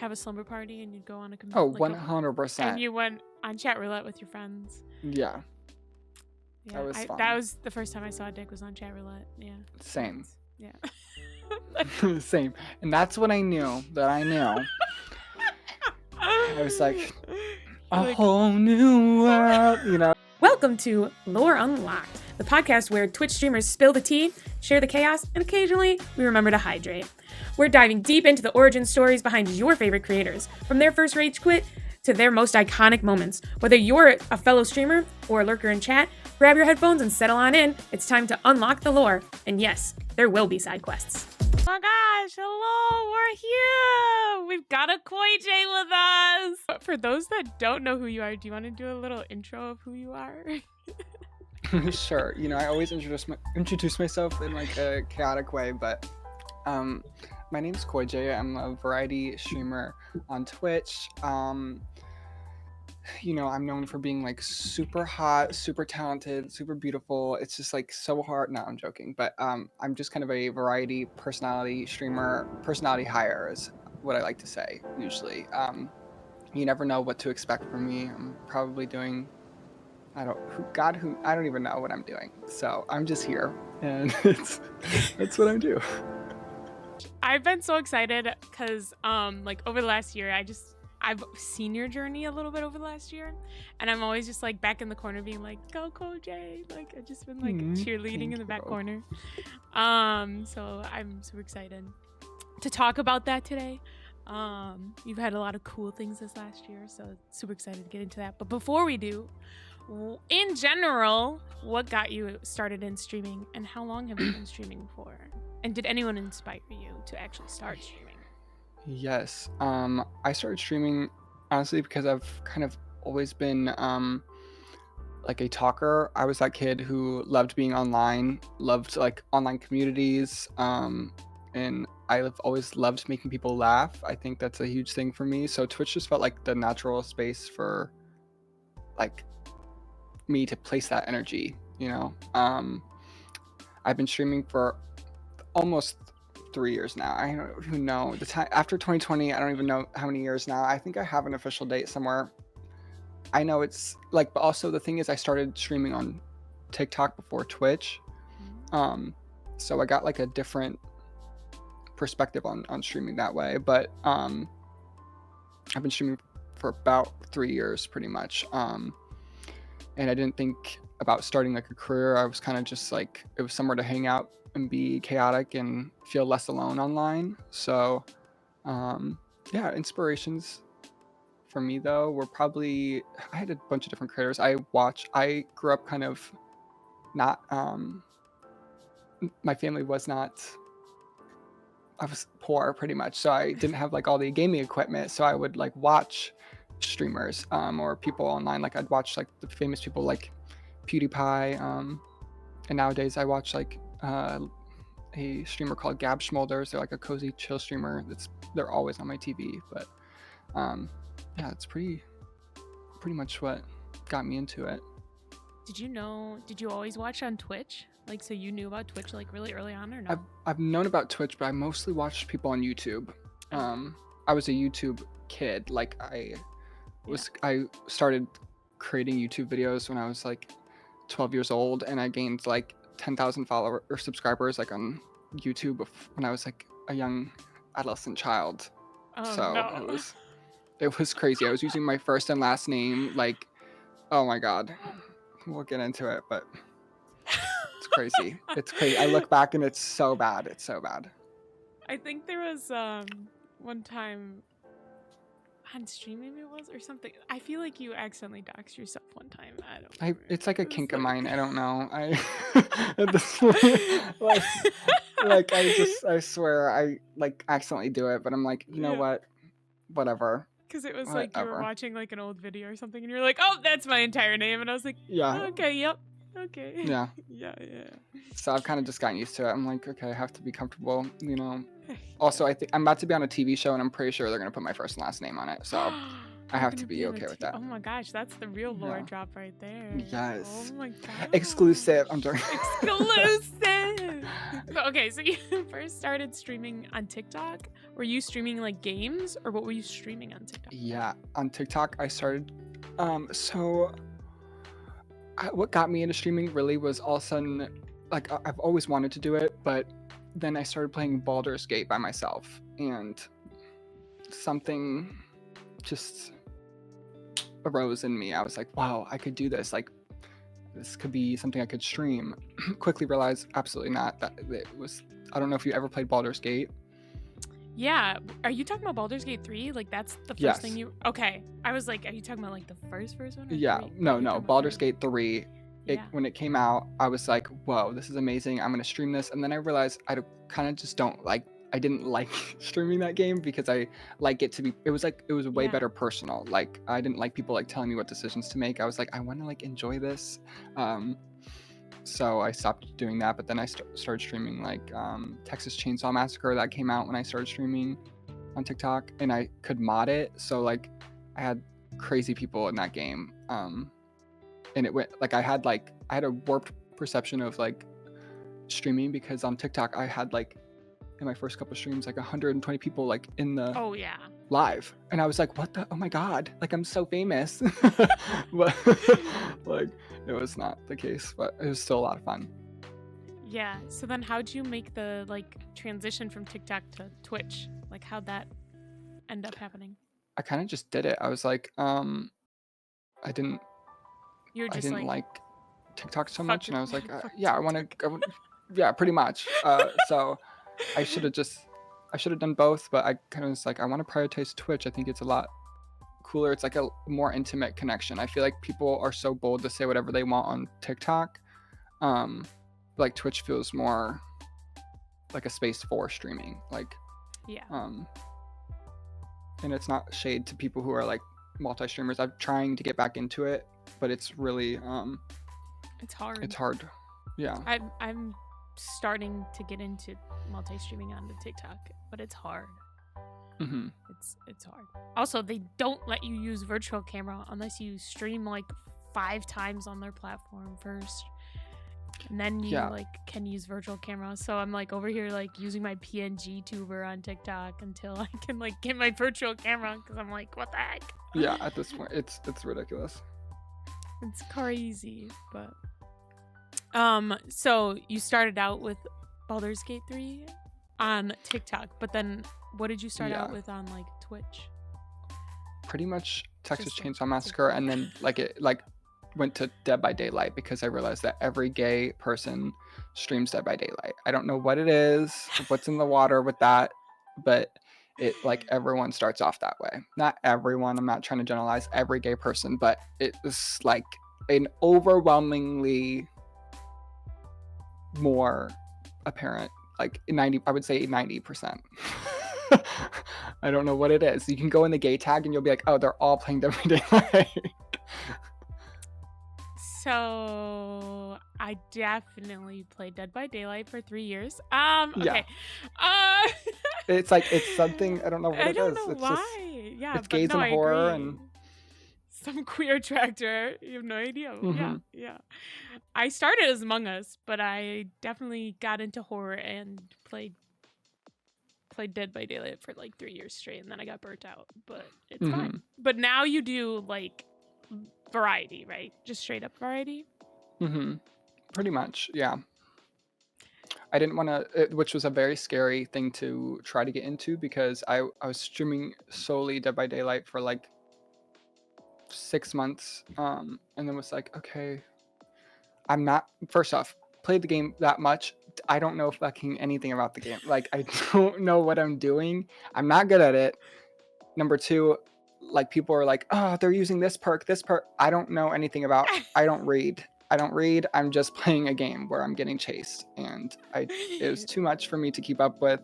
have a slumber party and you'd go on a Oh, like a, and 100%. you went on chat roulette with your friends. Yeah, Yeah, that was that fun. was the first time I saw Dick was on chat roulette. Yeah. Same. Yeah. Same. And that's when I knew that I knew. I was like, a whole new world, you know. Welcome to Lore Unlocked, the podcast where Twitch streamers spill the tea, share the chaos, and occasionally we remember to hydrate. We're diving deep into the origin stories behind your favorite creators, from their first rage quit to their most iconic moments. Whether you're a fellow streamer or a lurker in chat, grab your headphones and settle on in. It's time to unlock the lore. And yes, there will be side quests. Oh my gosh, hello, we're here. We've got a KoiJay with us. But for those that don't know who you are, do you want to do a little intro of who you are? Sure. You know, I always introduce myself in like a chaotic way, but my name's KoiJay. I'm a variety streamer on Twitch. You know, I'm known for being like super hot, super talented, super beautiful. It's just like so hard. No, I'm joking, but I'm just kind of a variety personality streamer. Personality hire is what I like to say usually. You never know what to expect from me. I'm probably doing I don't even know what I'm doing. So I'm just here, and that's what I do. I've been so excited because like over the last year I've seen your journey a little bit over the last year, and I'm always just like back in the corner being like, go KoiJay, like I've just been like cheerleading in the back corner. So I'm super excited to talk about that today. You've had a lot of cool things this last year, so super excited to get into that. But before we do, in general, what got you started in streaming, and how long have you been streaming for? And did anyone inspire you to actually start streaming? Yes. I started streaming honestly because I've kind of always been like a talker. I was that kid who loved being online, loved like online communities, and I've always loved making people laugh. I think that's a huge thing for me. So Twitch just felt like the natural space for like me to place that energy, you know. I've been streaming for almost 3 years now. I don't even know the time after 2020. I don't even know how many years now. I think I have an official date somewhere. I know it's like, but also the thing is, I started streaming on TikTok before Twitch, so I got like a different perspective on streaming that way. But I've been streaming for about 3 years, pretty much. And I didn't think about starting like a career. I was kind of just like, it was somewhere to hang out and be chaotic and feel less alone online. So yeah, inspirations for me though were probably, I had a bunch of different creators. I grew up kind of not my family was not, I was poor pretty much, so I didn't have like all the gaming equipment, so I would like watch streamers or people online. Like I'd watch like the famous people like PewDiePie, and nowadays I watch like a streamer called Gab Schmolders. They're like a cozy chill streamer. They're always on my TV. But yeah, it's pretty much what got me into it. Did you always watch on Twitch? Like, so you knew about Twitch like really early on, or no? I've known about Twitch, but I mostly watched people on YouTube. I was a YouTube kid. Like I started creating YouTube videos when I was like 12 years old, and I gained like 10,000 followers or subscribers like on YouTube when I was like a young adolescent child. No. It was crazy. I was using my first and last name. Like, oh my god, we'll get into it, but it's crazy. It's crazy. I look back and it's so bad. It's so bad. I think there was one time on stream, maybe it was, or something. I feel like you accidentally doxed yourself one time. I don't remember. It's like a kink of mine. I don't know. At this point, like I swear I like accidentally do it, but I'm like, you know what? Whatever. Because it was like you were watching like an old video or something, and you're like, "Oh, that's my entire name," and I was like, yeah, okay, yep, okay, yeah, yeah. So I've kind of just gotten used to it. I'm like, okay, I have to be comfortable, you know. Also, I think I'm about to be on a TV show, and I'm pretty sure they're gonna put my first and last name on it. So I You're have gonna to be be in a okay with t- that. Oh my gosh, that's the real lore Yeah. drop right there. Oh Yes. my Exclusive. I'm gosh. sorry. Exclusive. Okay, so you first started streaming on TikTok. Were you streaming like games or what were you streaming on TikTok? Yeah, on TikTok I started. So what got me into streaming really was all of a sudden, like I've always wanted to do it, but then I started playing Baldur's Gate by myself, and something just arose in me. I was like, wow, I could do this. Like, this could be something I could stream. Quickly realized, absolutely not. That it was. I don't know if you ever played Baldur's Gate. Yeah. Are you talking about Baldur's Gate 3? Like that's the first thing Yes. you Okay. I was like, are you talking about like the first one or Yeah. 3? No, You're no. talking about Baldur's 3. Gate 3. Yeah. When it came out, I was like, whoa, this is amazing. I'm gonna stream this. And then I realized kind of just don't like. I didn't like streaming that game because I like it to be. It was way Yeah. better personal. Like I didn't like people like telling me what decisions to make. I was like, I want to like enjoy this. So I stopped doing that. But then I started streaming like Texas Chainsaw Massacre that came out when I started streaming on TikTok, and I could mod it. So like I had crazy people in that game. And it went like I had a warped perception of like streaming because on TikTok I had like in my first couple streams like 120 people like in the Oh yeah. live, and I was like, what the, oh my god, like I'm so famous. But like it was not the case, but it was still a lot of fun. Yeah. So then how'd you make the like transition from TikTok to Twitch? Like how'd that end up happening? I kind of just did it. I was like I didn't You're I just didn't like, like TikTok so fuck much, it. and I was like, Fuck yeah, I want TikTok. to, yeah, pretty much. So I should have done both, but I kind of was like, I want to prioritize Twitch. I think it's a lot cooler. It's like a more intimate connection. I feel like people are so bold to say whatever they want on TikTok. Like Twitch feels more like a space for streaming. Like, Yeah. and it's not shade to people who are like multi-streamers. I'm trying to get back into it, but it's really It's hard. it's hard. Yeah. I'm starting to get into multi-streaming on the TikTok, but it's hard. Mm-hmm. It's hard. Also, they don't let you use virtual camera unless you stream like 5 times on their platform first. And then you like can use virtual camera. So I'm like over here like using my PNG tuber on TikTok until I can like get my virtual camera because I'm like, what the heck? Yeah, at this point it's ridiculous. It's crazy, but so you started out with Baldur's Gate 3 on TikTok, but then what did you start out with on like Twitch? Pretty much Texas Just Chainsaw Massacre, and then it went to Dead by Daylight because I realized that every gay person streams Dead by Daylight. I don't know what it is, what's in the water with that, but it like everyone starts off that way. Not everyone, I'm not trying to generalize every gay person, but it's like an overwhelmingly more apparent, like 90, I would say 90%. I don't know what it is. You can go in the gay tag and you'll be like, oh, they're all playing Dead by Daylight. So I definitely played Dead by Daylight for 3 years. Okay. Yeah. It's something, I don't know what it is. I don't know it's why. Just, yeah, it's but gays no, and I horror agree. and some queer attractor. You have no idea. Mm-hmm. Yeah. I started as Among Us, but I definitely got into horror and played Dead by Daylight for like 3 years straight, and then I got burnt out. But it's fine. But now you do like variety, right? Just straight up variety. Pretty much, yeah. I didn't want to, which was a very scary thing to try to get into because I was streaming solely Dead by Daylight for like 6 months, and then was like, okay, I'm not, first off, played the game that much. I don't know fucking anything about the game. Like, I don't know what I'm doing. I'm not good at it. Number two, like, people are like, oh, they're using this perk. I don't know anything about. I don't read. I'm just playing a game where I'm getting chased, and it was too much for me to keep up with,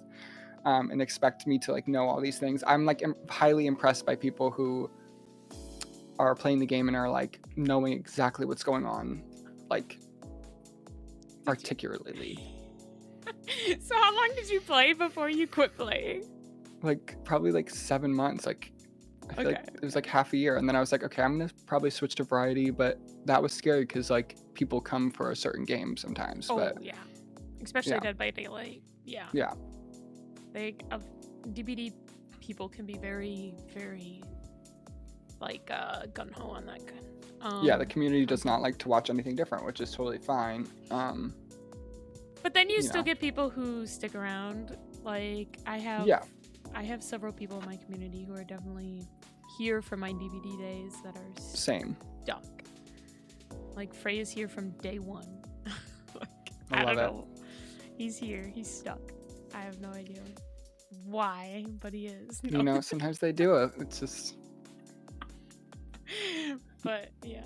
and expect me to like know all these things. I'm like highly impressed by people who are playing the game and are like knowing exactly what's going on, like articulately. So how long did you play before you quit playing? Like probably like 7 months. Like I feel like Okay, it was okay. like half a year, and then I was like, okay, I'm gonna probably switch to variety, but that was scary because like people come for a certain game sometimes. Oh But yeah, especially yeah, Dead by Daylight. Yeah, yeah, they DBD people can be very, very like gun ho on that kind yeah. The community does content. not like to watch anything different, which is totally fine. But then you You still know, get people who stick around. Like yeah, I have several people in my community who are definitely here for my DVD days that are same. stuck. Like Frey is here from day one. Like, I I love don't it. know. He's here. He's stuck. I have no idea why, but he is. You No. know, sometimes they do it. It's just But yeah.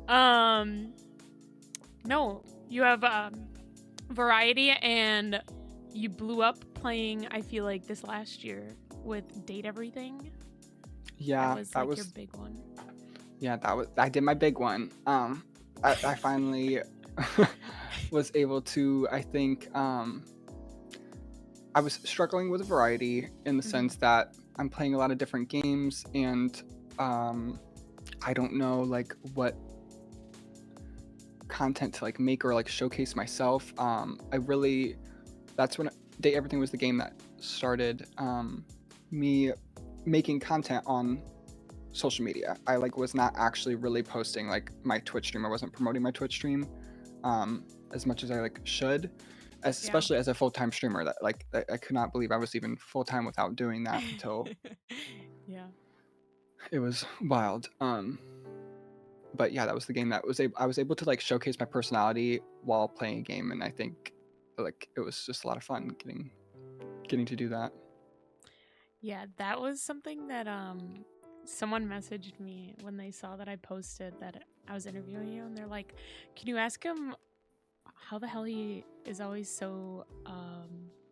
Um no, you have variety, and you blew up playing, I feel like, this last year with Date Everything. That yeah. was That like your was big one. yeah. That was I did my big one. I finally was able to. I think I was struggling with variety in the Mhm. sense that I'm playing a lot of different games and I don't know like what content to like make or like showcase myself. I really that's when Day Everything was the game that started me making content on social media. I like was not actually really posting like my Twitch stream. I wasn't promoting my Twitch stream as much as I like should, Yeah. especially as a full-time streamer. That like I could not believe I was even full-time without doing that until Yeah. it was wild. But yeah, that was the game that I was able to like showcase my personality while playing a game, and I think like it was just a lot of fun getting to do that. Yeah, that was something that someone messaged me when they saw that I posted that I was interviewing you, and they're like, "Can you ask him how the hell he is always so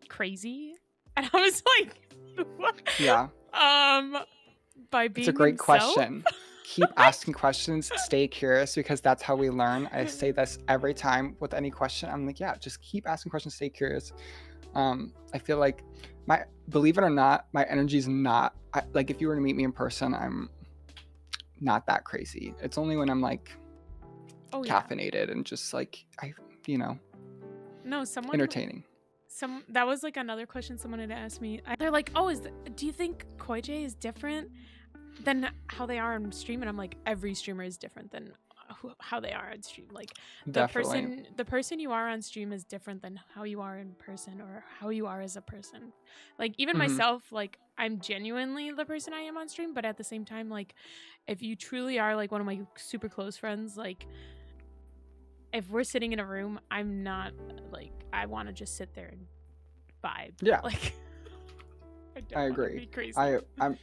crazy?" And I was like, "What?" Yeah, um by it's a being great himself? question. Keep asking questions, stay curious because that's how we learn. I say this every time with any question. I'm like, yeah, just keep asking questions, stay curious. I feel like believe it or not, my energy is not like if you were to meet me in person, I'm not that crazy. It's only when I'm like Oh yeah. caffeinated and just like you know, No, someone entertaining. that was like another question someone had asked me. They're like, "Oh, do you think KoiJay is different than how they are on stream?" And I'm like, every streamer is different than how they are on stream. Like Definitely. the person you are on stream is different than how you are in person or how you are as a person. Like even Hmm. myself, like I'm genuinely the person I am on stream, but at the same time, like if you truly are like one of my super close friends, like if we're sitting in a room, I'm not like I want to just sit there and vibe. Yeah, Like I I don't want to agree. be crazy.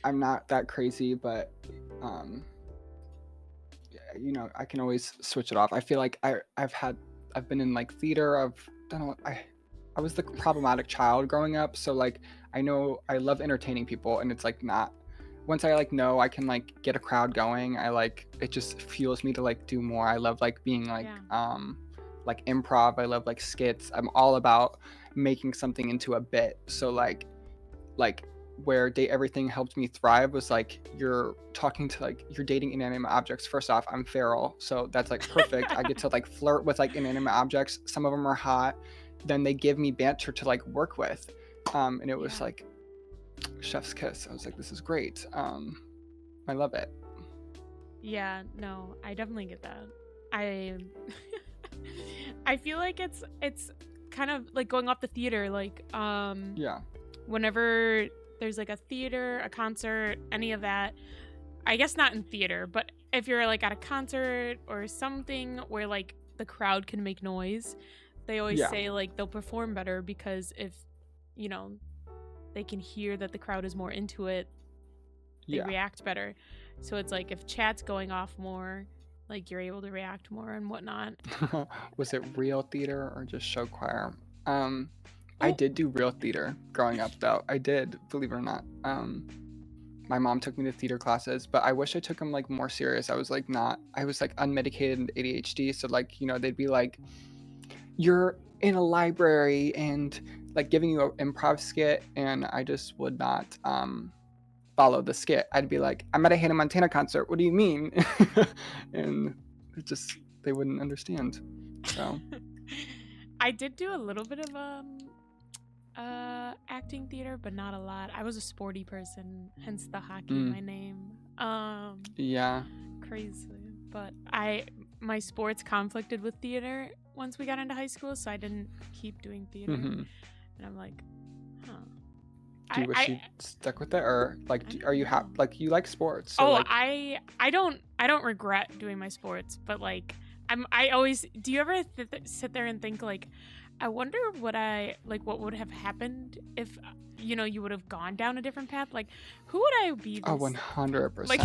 I'm not that crazy, but um, you know, I can always switch it off. I feel like I've been in like theater. I've done I was the problematic child growing up, so like I know I love entertaining people, and it's like not once I like know I can like get a crowd going. I like it just fuels me to like do more. I love like being Yeah. like improv. I love like skits. I'm all about making something into a bit. So like where Date Everything helped me thrive was like you're talking to like you're dating inanimate objects. First off, I'm feral, so that's like perfect. I get to like flirt with like inanimate objects. Some of them are hot. Then they give me banter to like work with, and it was Yeah. like chef's kiss. I was like, this is great. I love it. Yeah, no, I definitely get that. I I feel like it's kind of like going off the theater, like Yeah, whenever there's like a theater, a concert, any of that. I guess not in theater, but if you're like at a concert or something where like the crowd can make noise, they always yeah, say like they'll perform better because if you know they can hear that the crowd is more into it, they yeah. react better. So it's like if chat's going off more, like you're able to react more and whatnot. Was it real theater or just show choir? I Oh, did do real theater growing up, though. I did, believe it or not. My mom took me to theater classes, but I wish I took them like more serious. I was like not. I was like unmedicated ADHD, so like you know they'd be like, "You're in a library," and like giving you an improv skit, and I just would not. follow the skit. I'd be like, I'm at a Hannah Montana concert. What do you mean? And it just, they wouldn't understand. So I did do a little bit of acting theater, but not a lot. I was a sporty person, hence the hockey in my name. yeah. Crazy. But my sports conflicted with theater once we got into high school, so I didn't keep doing theater. And I'm like, huh. Do you wish you stuck with it, or like, are you like, you like sports? So like... I don't regret doing my sports, but like I always, do you ever sit there and think like, I wonder what would have happened if you would have gone down a different path? Like, who would I be? 100%. Like,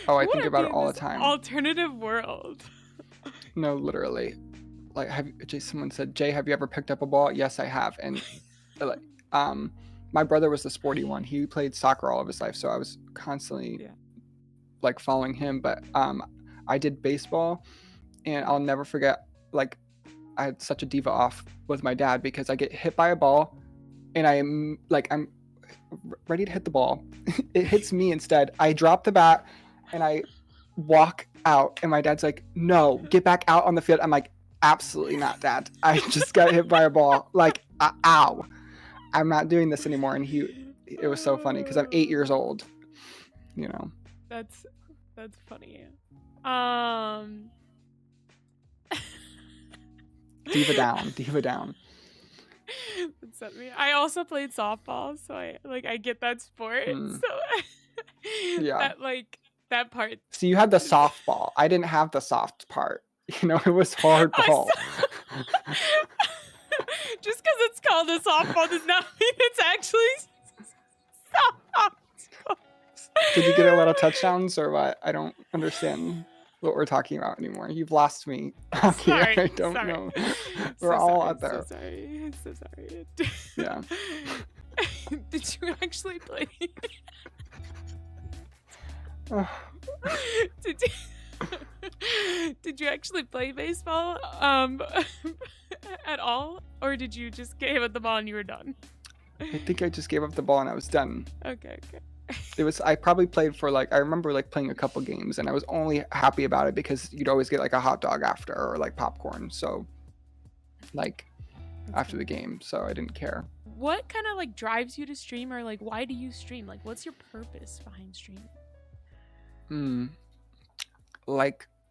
oh, I think about it all the time. Alternative world. No, literally. Like, someone said, Jay, have you ever picked up a ball? Yes, I have. And like, my brother was the sporty one. He played soccer all of his life, so I was constantly like following him. But I did baseball, and I'll never forget, like, I had such a diva off with my dad because I get hit by a ball, and I'm ready to hit the ball. It hits me instead. I drop the bat, and I walk out, and my dad's like, no, get back out on the field. I'm like, absolutely not, Dad. I just got hit by a ball. Like, ow. I'm not doing this anymore. And it was so funny because I'm 8 years old. That's funny. Diva down. That's at me. I also played softball, so I get that sport. So yeah, that part. So you had the softball. I didn't have the soft part. It was hardball. Just because it's called a softball does not mean it's actually soft. Did you get a lot of touchdowns or what? I don't understand what we're talking about anymore. You've lost me. Sorry, I don't know. We're all out there. So sorry. Yeah. Did you actually play? Did you actually play baseball at all, or did you just give up the ball and you were done? I think I just gave up the ball and I was done. Okay. I probably played for I remember playing a couple games, and I was only happy about it because you'd always get a hot dog after, or popcorn. So after the game, so I didn't care. What kind of drives you to stream, or why do you stream? What's your purpose behind streaming?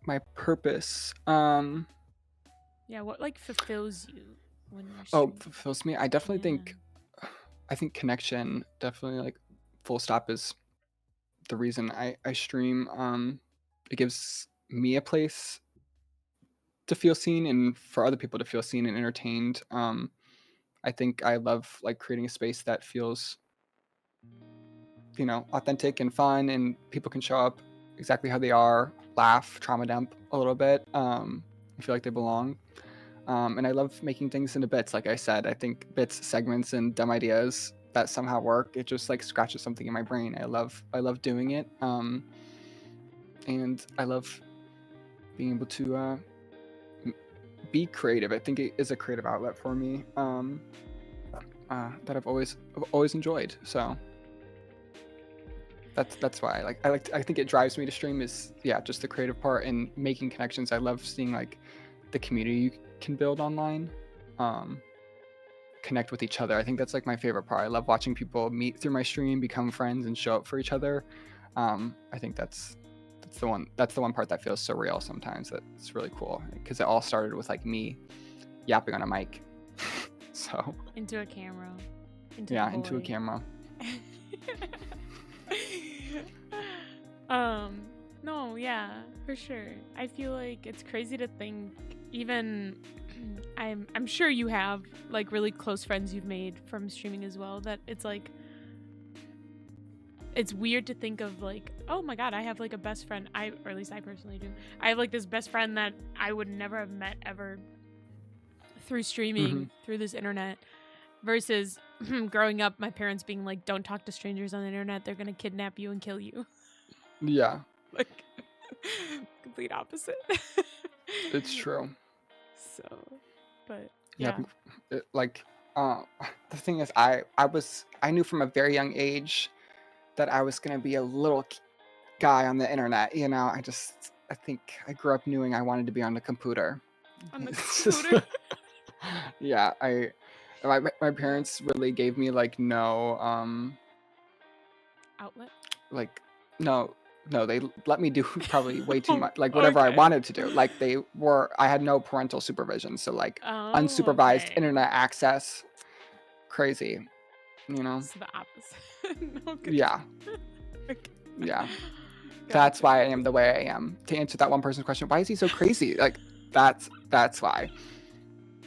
My purpose. Yeah, what fulfills you when you're streaming? Fulfills me. I definitely think. I think connection definitely full stop is the reason I stream. It gives me a place to feel seen, and for other people to feel seen and entertained. I think I love creating a space that feels authentic and fun, and people can show up exactly how they are, laugh, trauma dump a little bit, and feel like they belong. And I love making things into bits. Like I said, I think bits, segments, and dumb ideas that somehow work. It just scratches something in my brain. I love doing it. And I love being able to be creative. I think it is a creative outlet for me that I've always enjoyed. So that's why I think it drives me to stream is just the creative part and making connections. I love seeing the community you can build online, connect with each other. I think that's my favorite part. I love watching people meet through my stream, become friends, and show up for each other. I think that's the one part that feels so real sometimes. That's really cool because it all started with me yapping on a mic. So into a camera. Into a camera. No, yeah, for sure. I feel like it's crazy to think, even I'm sure you have really close friends you've made from streaming as well, that it's it's weird to think of oh my god, I have a best friend, or at least I personally do. I have this best friend that I would never have met ever through streaming, through this internet, versus growing up, my parents being don't talk to strangers on the internet, they're gonna kidnap you and kill you. Yeah. Complete opposite. It's true. So, but yeah. The thing is, I knew from a very young age that I was gonna be a little guy on the internet. You know, I think I grew up knowing I wanted to be on the computer. On the It's just, computer. yeah, my parents really gave me like no Outlet. like no no they let me do probably way too Oh, much, like whatever I okay. wanted to do. Like I had no parental supervision, so like Oh, unsupervised okay. internet access, crazy, you know. So the opposite. No Yeah, control. Okay. yeah. That's Gotcha. why I am the way I am. To answer that one person's question, why is he so crazy? Like that's why,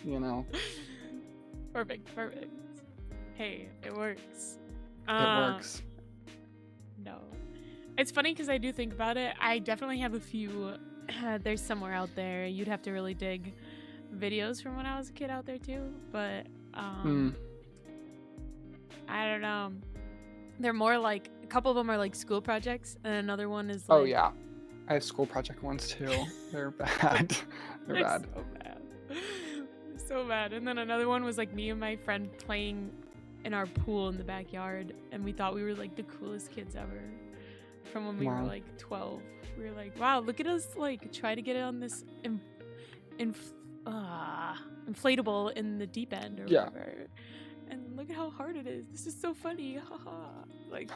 you know. Perfect. Perfect. Hey, it works. It works. No. It's funny because I do think about it. I definitely have a few. There's somewhere out there. You'd have to really dig videos from when I was a kid out there too. But I don't know. They're more like a couple of them are like school projects, and another one is like. Oh yeah, I have school project ones too. They're bad. They're bad. So bad. So bad. And then another one was like me and my friend playing in our pool in the backyard, and we thought we were like the coolest kids ever. From when we were Wow. like 12, we were like, "Wow, look at us! Like try to get it on this inflatable in the deep end or Yeah. whatever, and look at how hard it is. This is so funny, haha!" Like,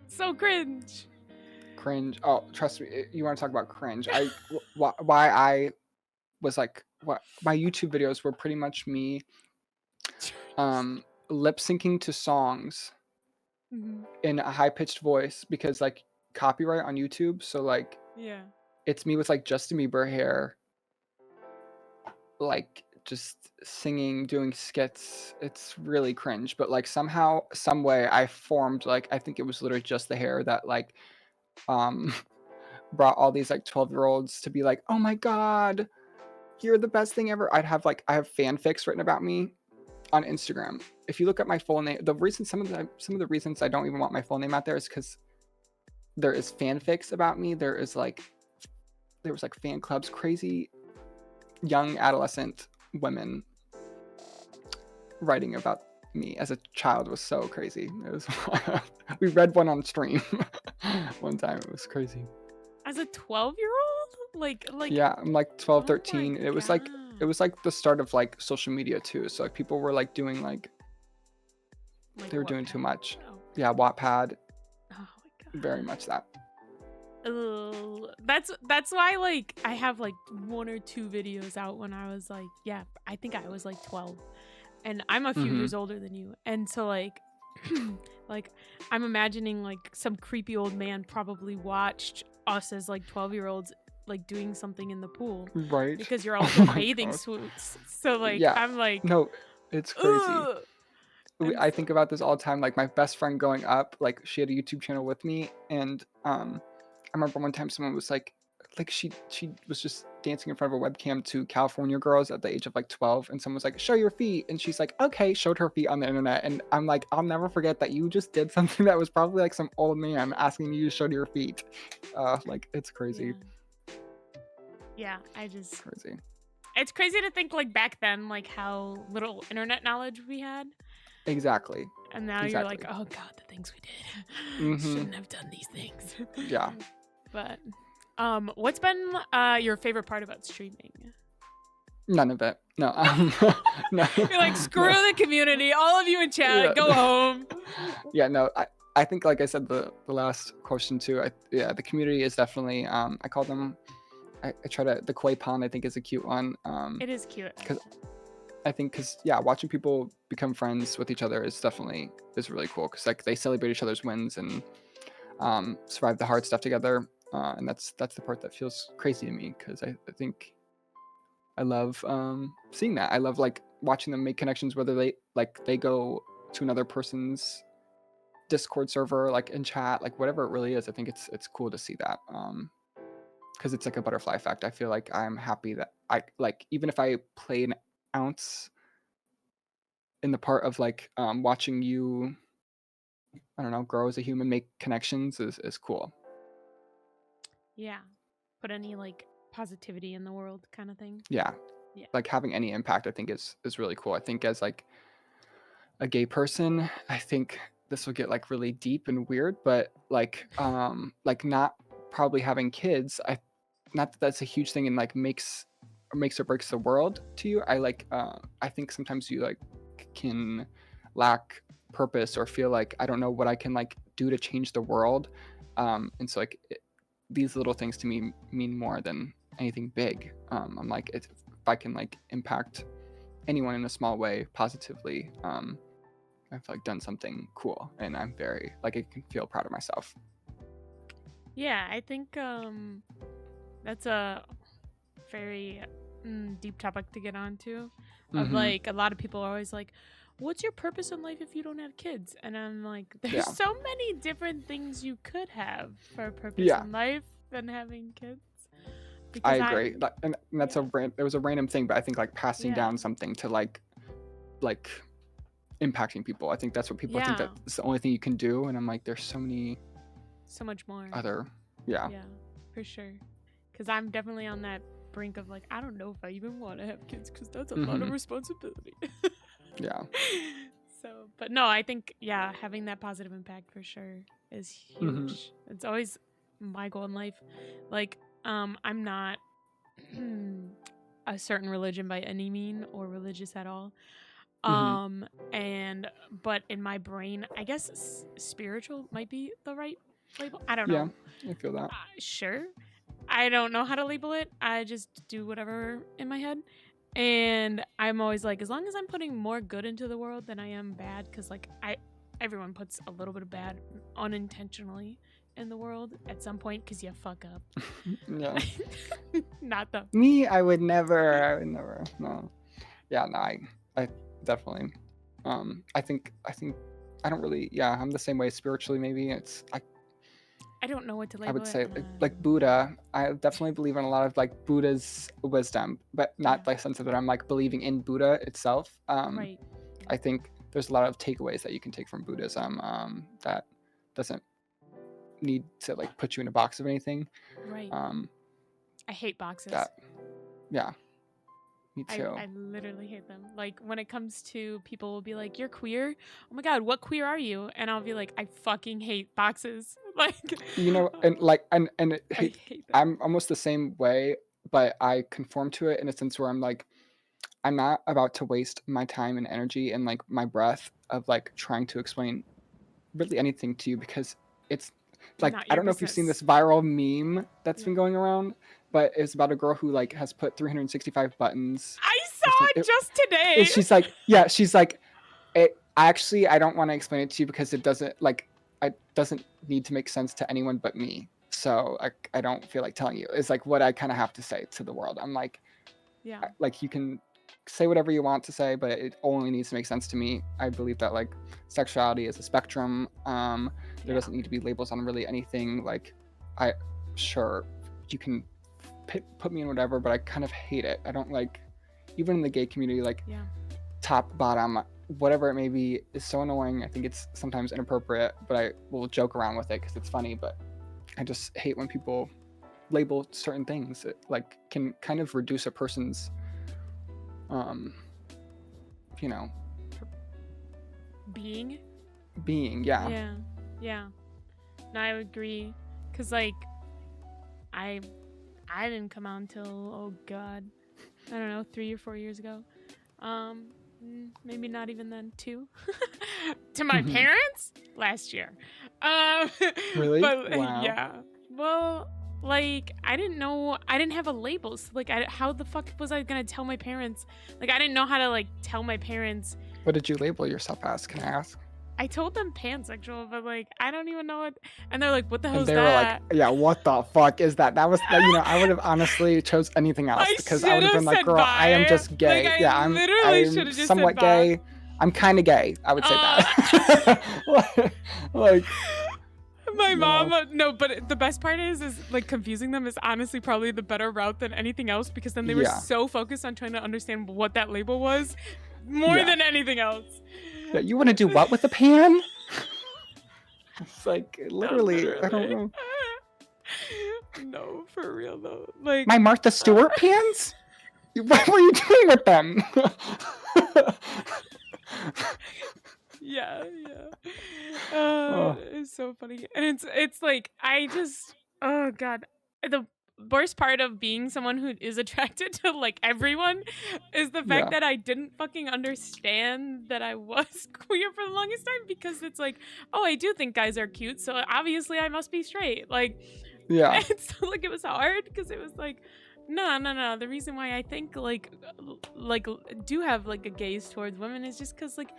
so cringe. Cringe. Oh, trust me, you want to talk about cringe? Why I was like, what my YouTube videos were pretty much me, lip syncing to songs in a high pitched voice because like copyright on YouTube. So like, Yeah. it's me with like Justin Bieber hair, like just singing, doing skits. It's really cringe, but like somehow, some way, I formed like I think it was literally just the hair that like brought all these like 12-year-olds to be like, oh my god, you're the best thing ever. I have fanfics written about me on Instagram. If you look at my full name, some of the reasons I don't even want my full name out there is because there is fanfics about me. There was like fan clubs, crazy young adolescent women writing about me as a child. Was so crazy. It was we read one on stream one time. It was crazy. As a 12-year-old? Like yeah, I'm like 12, oh 13. my It was like the start of like social media too. So like people were like doing like they were doing too much. Oh. Yeah, Wattpad. Oh my god. Very much that. That's why like I have like 1 or 2 videos out when I was like, yeah, I think I was like 12, and I'm a few years older than you, and so like like I'm imagining like some creepy old man probably watched us as like 12-year-olds like doing something in the pool, right? because you're all in bathing suits. So like yeah. I'm like, no, it's crazy. ugh. I think about this all the time. Like my best friend growing up, like she had a YouTube channel with me, and I remember one time someone was like she was just dancing in front of a webcam to California Girls at the age of like 12, and someone was like, show your feet, and she's like, okay, showed her feet on the internet, and I'm like, I'll never forget that you just did something that was probably like some old man asking you to show your feet. Like it's crazy. Yeah, I just Crazy. It's crazy to think like back then, like how little internet knowledge we had. Exactly. And now you're like, oh god, the things we did. Shouldn't have done these things. Yeah. But what's been your favorite part about streaming? None of it. No. No. You're like, screw the community. All of you in chat, go home. Yeah, no. I think, like I said, the last question too. The community is definitely. I call them. I try to. The koi pond I think is a cute one. It is cute. Because watching people become friends with each other is really cool. Because like they celebrate each other's wins and survive the hard stuff together. And that's the part that feels crazy to me, because I think I love seeing that. I love like watching them make connections, whether they go to another person's Discord server, like in chat, like whatever it really is. I think it's cool to see that, because it's like a butterfly effect. I feel like I'm happy that I like, even if I play an ounce in the part of like watching you, I don't know, grow as a human, make connections is cool. Yeah. Put any like positivity in the world kind of thing. Yeah. Like having any impact I think is really cool. I think as like a gay person, I think this will get like really deep and weird, but like not probably having kids, I not that that's a huge thing and like makes or breaks the world to you. I think sometimes you like can lack purpose or feel like I don't know what I can like do to change the world. And so like these little things to me mean more than anything big. I'm like if I can like impact anyone in a small way positively, I've like done something cool, and I'm very like I can feel proud of myself. Yeah, I think that's a very deep topic to get onto. Of Mm-hmm. like a lot of people are always like, "What's your purpose in life if you don't have kids?" And I'm like, "There's Yeah. so many different things you could have for a purpose Yeah. in life than having kids." I Because agree. And that's yeah, it was a random thing, but I think like passing yeah, down something to like impacting people. I think that's what people think yeah, that it's the only thing you can do, and I'm like, there's so many so much more. other. Yeah. Yeah, for sure. Because I'm definitely on that brink of like, I don't know if I even want to have kids because that's a lot of Mm-hmm. responsibility. Yeah. So, but no, I think, yeah, having that positive impact for sure is Mm-hmm. huge. It's always my goal in life. Like, I'm not a certain religion by any mean or religious at all. Mm-hmm. And but in my brain, I guess spiritual might be the right label. I don't Yeah, know. I feel that. Sure. I don't know how to label it. I just do whatever in my head. And I'm always like, as long as I'm putting more good into the world than I am bad, because like everyone puts a little bit of bad unintentionally in the world at some point because you fuck up. Yeah. Not the Me, I would never. No. Yeah, no, I definitely. I think I don't really. Yeah, I'm the same way spiritually. Maybe I don't know what to I label would it. say like Buddha. I definitely believe in a lot of like Buddha's wisdom, but not Yeah. like sense of that I'm like believing in Buddha itself. Right. I think there's a lot of takeaways that you can take from Buddhism that doesn't need to like put you in a box of anything. Right. I hate boxes. That yeah, me I, too. I literally hate them. Like when it comes to people will be like, "You're queer." Oh my god, what queer are you? And I'll be like, "I fucking hate boxes." Like, You know, and like I hate them. I'm almost the same way, but I conform to it in a sense where I'm like I'm not about to waste my time and energy and like my breath of like trying to explain really anything to you because it's like Not I your don't know if you've seen business. this viral meme that's Yeah. been going around, but it's about a girl who like has put 365 buttons I or saw something. it just today. She's like, yeah, she's like, actually I don't want to explain it to you because it doesn't need to make sense to anyone but me. So I don't feel like telling you. It's like what I kind of have to say to the world. I'm like, Yeah. like you can say whatever you want to say, but it only needs to make sense to me. I believe that like sexuality is a spectrum. There doesn't need to be labels on really anything. Like sure you can put me in whatever, but I kind of hate it. I don't like, even in the gay community, like top bottom whatever it may be is so annoying. I think it's sometimes inappropriate, but I will joke around with it because it's funny. But I just hate when people label certain things. It like can kind of reduce a person's you know, being. Yeah. No, I would agree, because like I didn't come out until, oh god, I don't know, 3 or 4 years ago. Maybe not even then, 2. To my parents last year. Really? But Wow. yeah. Well, like I didn't know, I didn't have a label. So like how the fuck was I gonna tell my parents? Like I didn't know how to like tell my parents. What did you label yourself as? Can I ask? I told them pansexual, but like I don't even know what. And they're like, "What the hell And is they were like, that?" "Yeah, what the fuck is that?" That was, you know, I would have honestly chose anything else because I would have been like, "Girl, I am just gay. Like, yeah, I literally should I'm have just somewhat said gay. I'm kind of gay. I would say that." like, my mom, no, but the best part is like confusing them is honestly probably the better route than anything else, because then they were so focused on trying to understand what that label was more than anything else. Yeah, you want to do what with the pan? It's like literally, I don't know. No, for real though. Like my Martha Stewart pans? What were you doing with them? Yeah. Oh, It's so funny. And it's like I just oh god. The worst part of being someone who is attracted to like everyone is the fact yeah, that I didn't fucking understand that I was queer for the longest time because it's like, oh, I do think guys are cute, so obviously I must be straight. Like yeah, it's like it was hard because it was like no, no, no. The reason why I think like do have like a gaze towards women is just because like,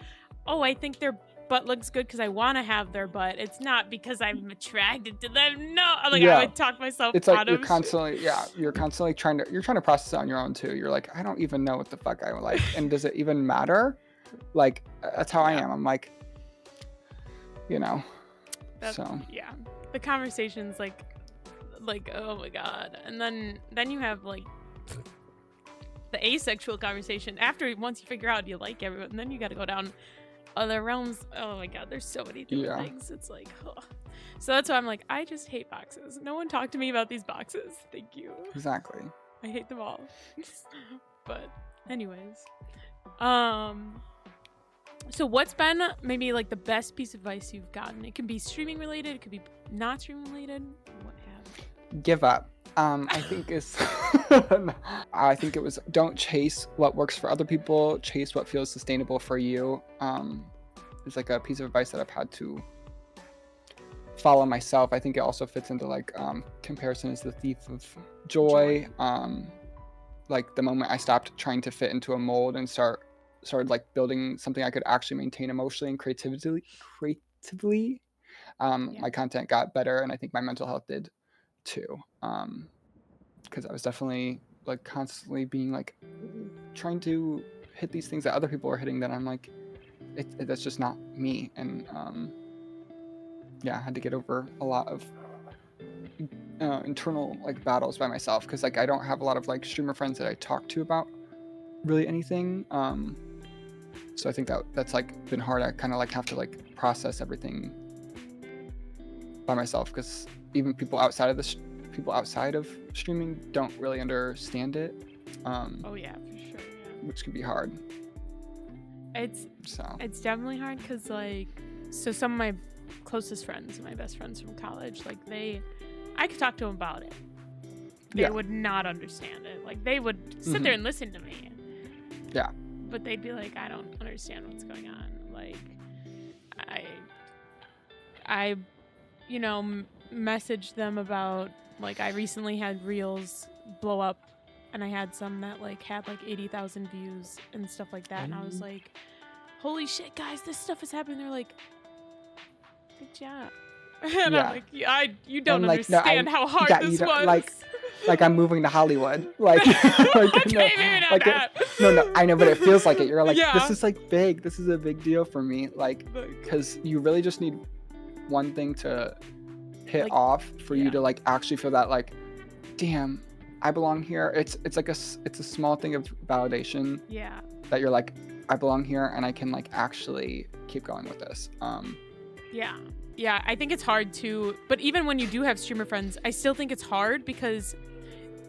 oh, I think their butt looks good because I want to have their butt. It's not because I'm attracted to them. No, like I yeah. would talk myself It's like out you're of shit. constantly, yeah, you're trying to process it on your own too. You're like, I don't even know what the fuck I like, and does it even matter? Like that's how I Yeah, am. I'm like, you know, that so yeah. The conversations like oh my god, and then you have like the asexual conversation after once you figure out you like everyone, and then you got to go down other realms. Oh my god, there's so many different yeah, things. It's like, oh. So that's why I'm like, I just hate boxes. No one talk to me about these boxes. Thank you. exactly. I hate them all. But anyways, um, so what's been maybe like the best piece of advice you've gotten? It can be streaming related. It could be not streaming related. What have? Give up. I think is I think it was don't chase what works for other people, chase what feels sustainable for you. It's like a piece of advice that I've had to follow myself. I think it also fits into like comparison is the thief of joy. Like the moment I stopped trying to fit into a mold and started like building something I could actually maintain emotionally and creatively, Yeah. my content got better, and I think my mental health did too. Because I was definitely like constantly being like trying to hit these things that other people are hitting that I'm like, that's just not me. And yeah, I had to get over a lot of internal like battles by myself because like I don't have a lot of like streamer friends that I talk to about really anything. So I think that's like been hard. I kind of like have to like process everything by myself because even people outside of streaming don't really understand it. Oh yeah, for sure. Yeah. Which can be hard. So It's definitely hard because like so some of my closest friends, my best friends from college, like I could talk to them about it. They yeah, would not understand it. Like they would sit there and listen to me. Yeah. But they'd be like, I don't understand what's going on. Like I messaged them about like I recently had reels blow up and I had some that like had like 80,000 views and stuff like that, and I was like, holy shit guys, this stuff is happening. They're like, good job. And Yeah. I'm like, yeah, you don't And like no, understand how hard yeah, this you don't was. like I'm moving to Hollywood. Like, like Okay, no, maybe not like that. no, I know, but it feels like it. You're like, Yeah. this is like big. This is a big deal for me. Like, because you really just need one thing to hit Like, off for you yeah. to like actually feel that like, damn, I belong here. It's like it's a small thing of validation. Yeah. That you're like, I belong here and I can like actually keep going with this. Yeah. Yeah, I think it's hard too. But even when you do have streamer friends, I still think it's hard because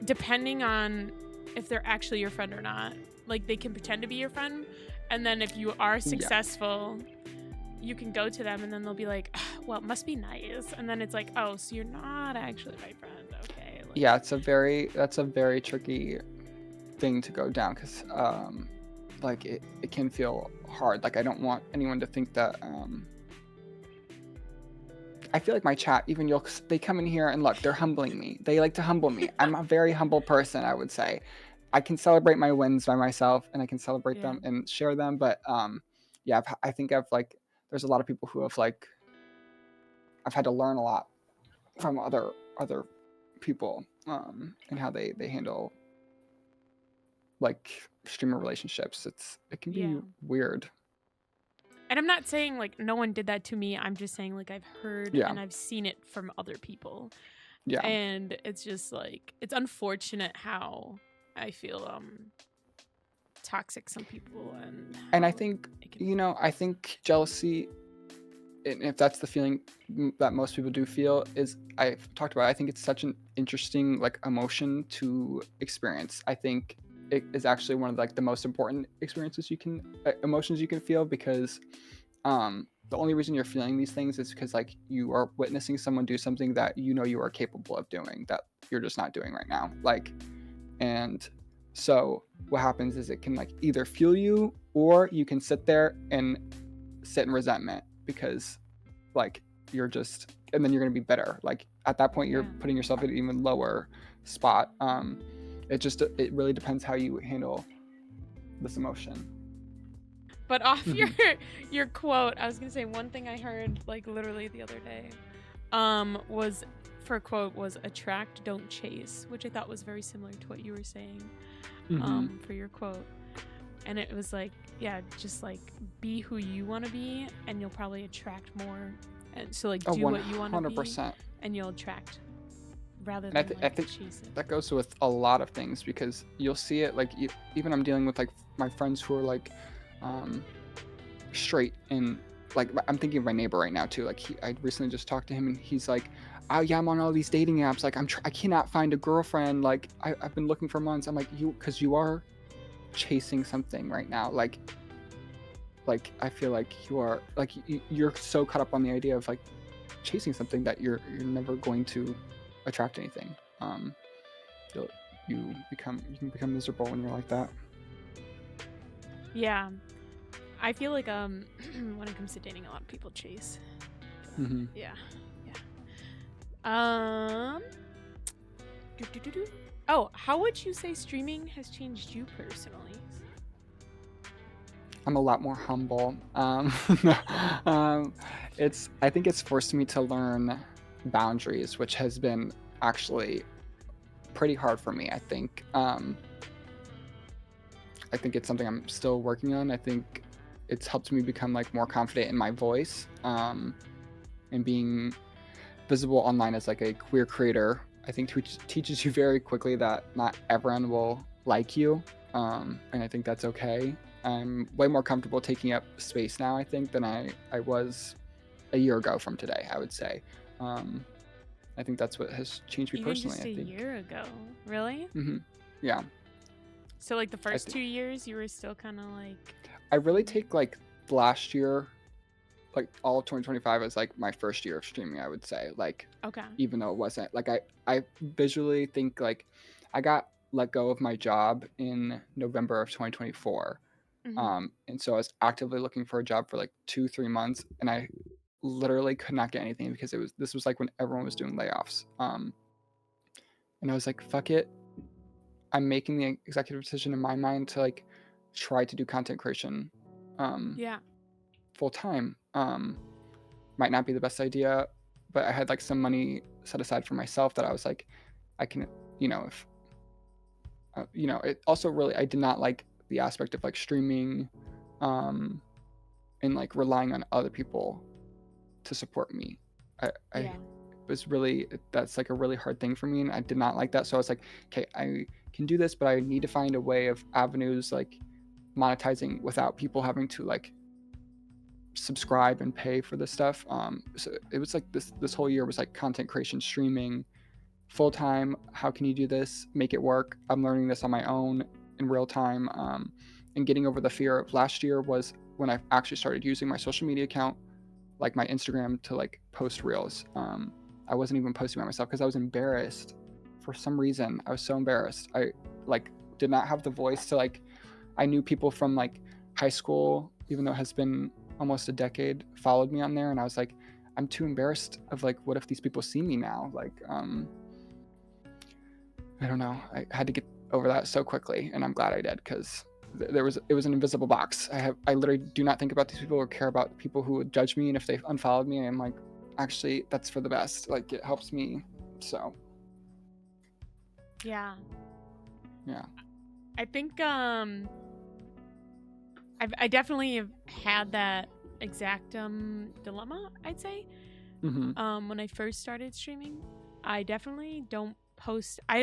depending on if they're actually your friend or not, like they can pretend to be your friend. And then if you are successful, you can go to them and then they'll be like, well, it must be nice. And then it's like, oh, so you're not actually my friend. Okay. Like, yeah, that's a very tricky thing to go down because like it can feel hard. Like I don't want anyone to think that I feel like my chat, even they come in here and look, they're humbling me. They like to humble me. I'm a very humble person, I would say. I can celebrate my wins by myself and I can celebrate them and share them. But yeah, I think there's a lot of people who have like, I've had to learn a lot from other people and how they handle like streamer relationships. It can be weird. And I'm not saying like no one did that to me. I'm just saying like I've heard and I've seen it from other people. Yeah. And it's just like it's unfortunate how I feel toxic some people and I think I think jealousy, and if that's the feeling that most people do feel, is I've talked about it, I think it's such an interesting like emotion to experience. I think it is actually one of like the most important emotions you can feel because the only reason you're feeling these things is because like you are witnessing someone do something that you know you are capable of doing that you're just not doing right now. Like, and so what happens is it can like either fuel you, or you can sit there and sit in resentment because like you're just, and then you're going to be bitter. Like at that point you're Yeah. putting yourself at an even lower spot. It really depends how you handle this emotion. But off Mhm. your quote, I was gonna say one thing I heard like literally the other day, was for a quote was attract, don't chase, which I thought was very similar to what you were saying, Mhm. for your quote. And it was like, yeah, just like be who you want to be, and you'll probably attract more. And so like Oh, do what you want to be, 100%. and you'll attract rather And than I like think chase it. that goes with a lot of things because you'll see it like even I'm dealing with like my friends who are like um, straight, and like I'm thinking of my neighbor right now too. Like I recently just talked to him and he's like, "Oh yeah, I'm on all these dating apps. Like I cannot find a girlfriend. Like I've been looking for months." I'm like, because you are chasing something right now. Like I feel like you are like you're so caught up on the idea of like chasing something that you're never going to attract anything. You'll, you can become miserable when you're like that. Yeah, I feel like when it comes to dating, a lot of people chase. Mm-hmm. Yeah, yeah. Um. Oh, how would you say streaming has changed you personally? I'm a lot more humble. I think it's forced me to learn boundaries, which has been actually pretty hard for me. I think it's something I'm still working on. I think it's helped me become like more confident in my voice, and being visible online as like a queer creator. I think teaches you very quickly that not everyone will like you, and I think that's okay. I'm way more comfortable taking up space now, I think, than I was a year ago from today, I would say. Um, I think that's what has changed me Even personally, just I a think. year ago, really? Yeah. So like the I first think 2 years, you were still kind of like. I really take like last year, like all of 2025 as like my first year of streaming, I would say. Like, Okay. even though it wasn't, like I visually think like I got let go of my job in November of 2024. Mm-hmm. And so I was actively looking for a job for like 2-3 months, and I literally could not get anything because this was like when everyone was doing layoffs. And I was like, fuck it. I'm making the executive decision in my mind to like try to do content creation um, Yeah. full time. Might not be the best idea, but I had like some money set aside for myself that I was like, I can, if it also really, I did not like the aspect of like streaming, um, and like relying on other people to support me. I Yeah. was really, that's like a really hard thing for me, and I did not like that. So I was like, okay, I can do this, but I need to find a way of avenues like monetizing without people having to like subscribe and pay for this stuff. So it was like this whole year was like content creation, streaming, full time. How can you do this? Make it work. I'm learning this on my own in real time. And getting over the fear of last year was when I actually started using my social media account, like my Instagram, to like post reels. I wasn't even posting by myself because I was embarrassed. For some reason, I was so embarrassed. I like did not have the voice to like. I knew people from like high school, even though it has been almost a decade, followed me on there, and I was like, I'm too embarrassed of like, what if these people see me now? Like, I don't know. I had to get over that so quickly, and I'm glad I did because it was an invisible box. I literally do not think about these people or care about people who would judge me, and if they unfollowed me, I'm like, actually, that's for the best. Like, it helps me. So Yeah. yeah. I think I definitely have had that exact dilemma, I'd say. Mm-hmm. When I first started streaming, I definitely don't post. I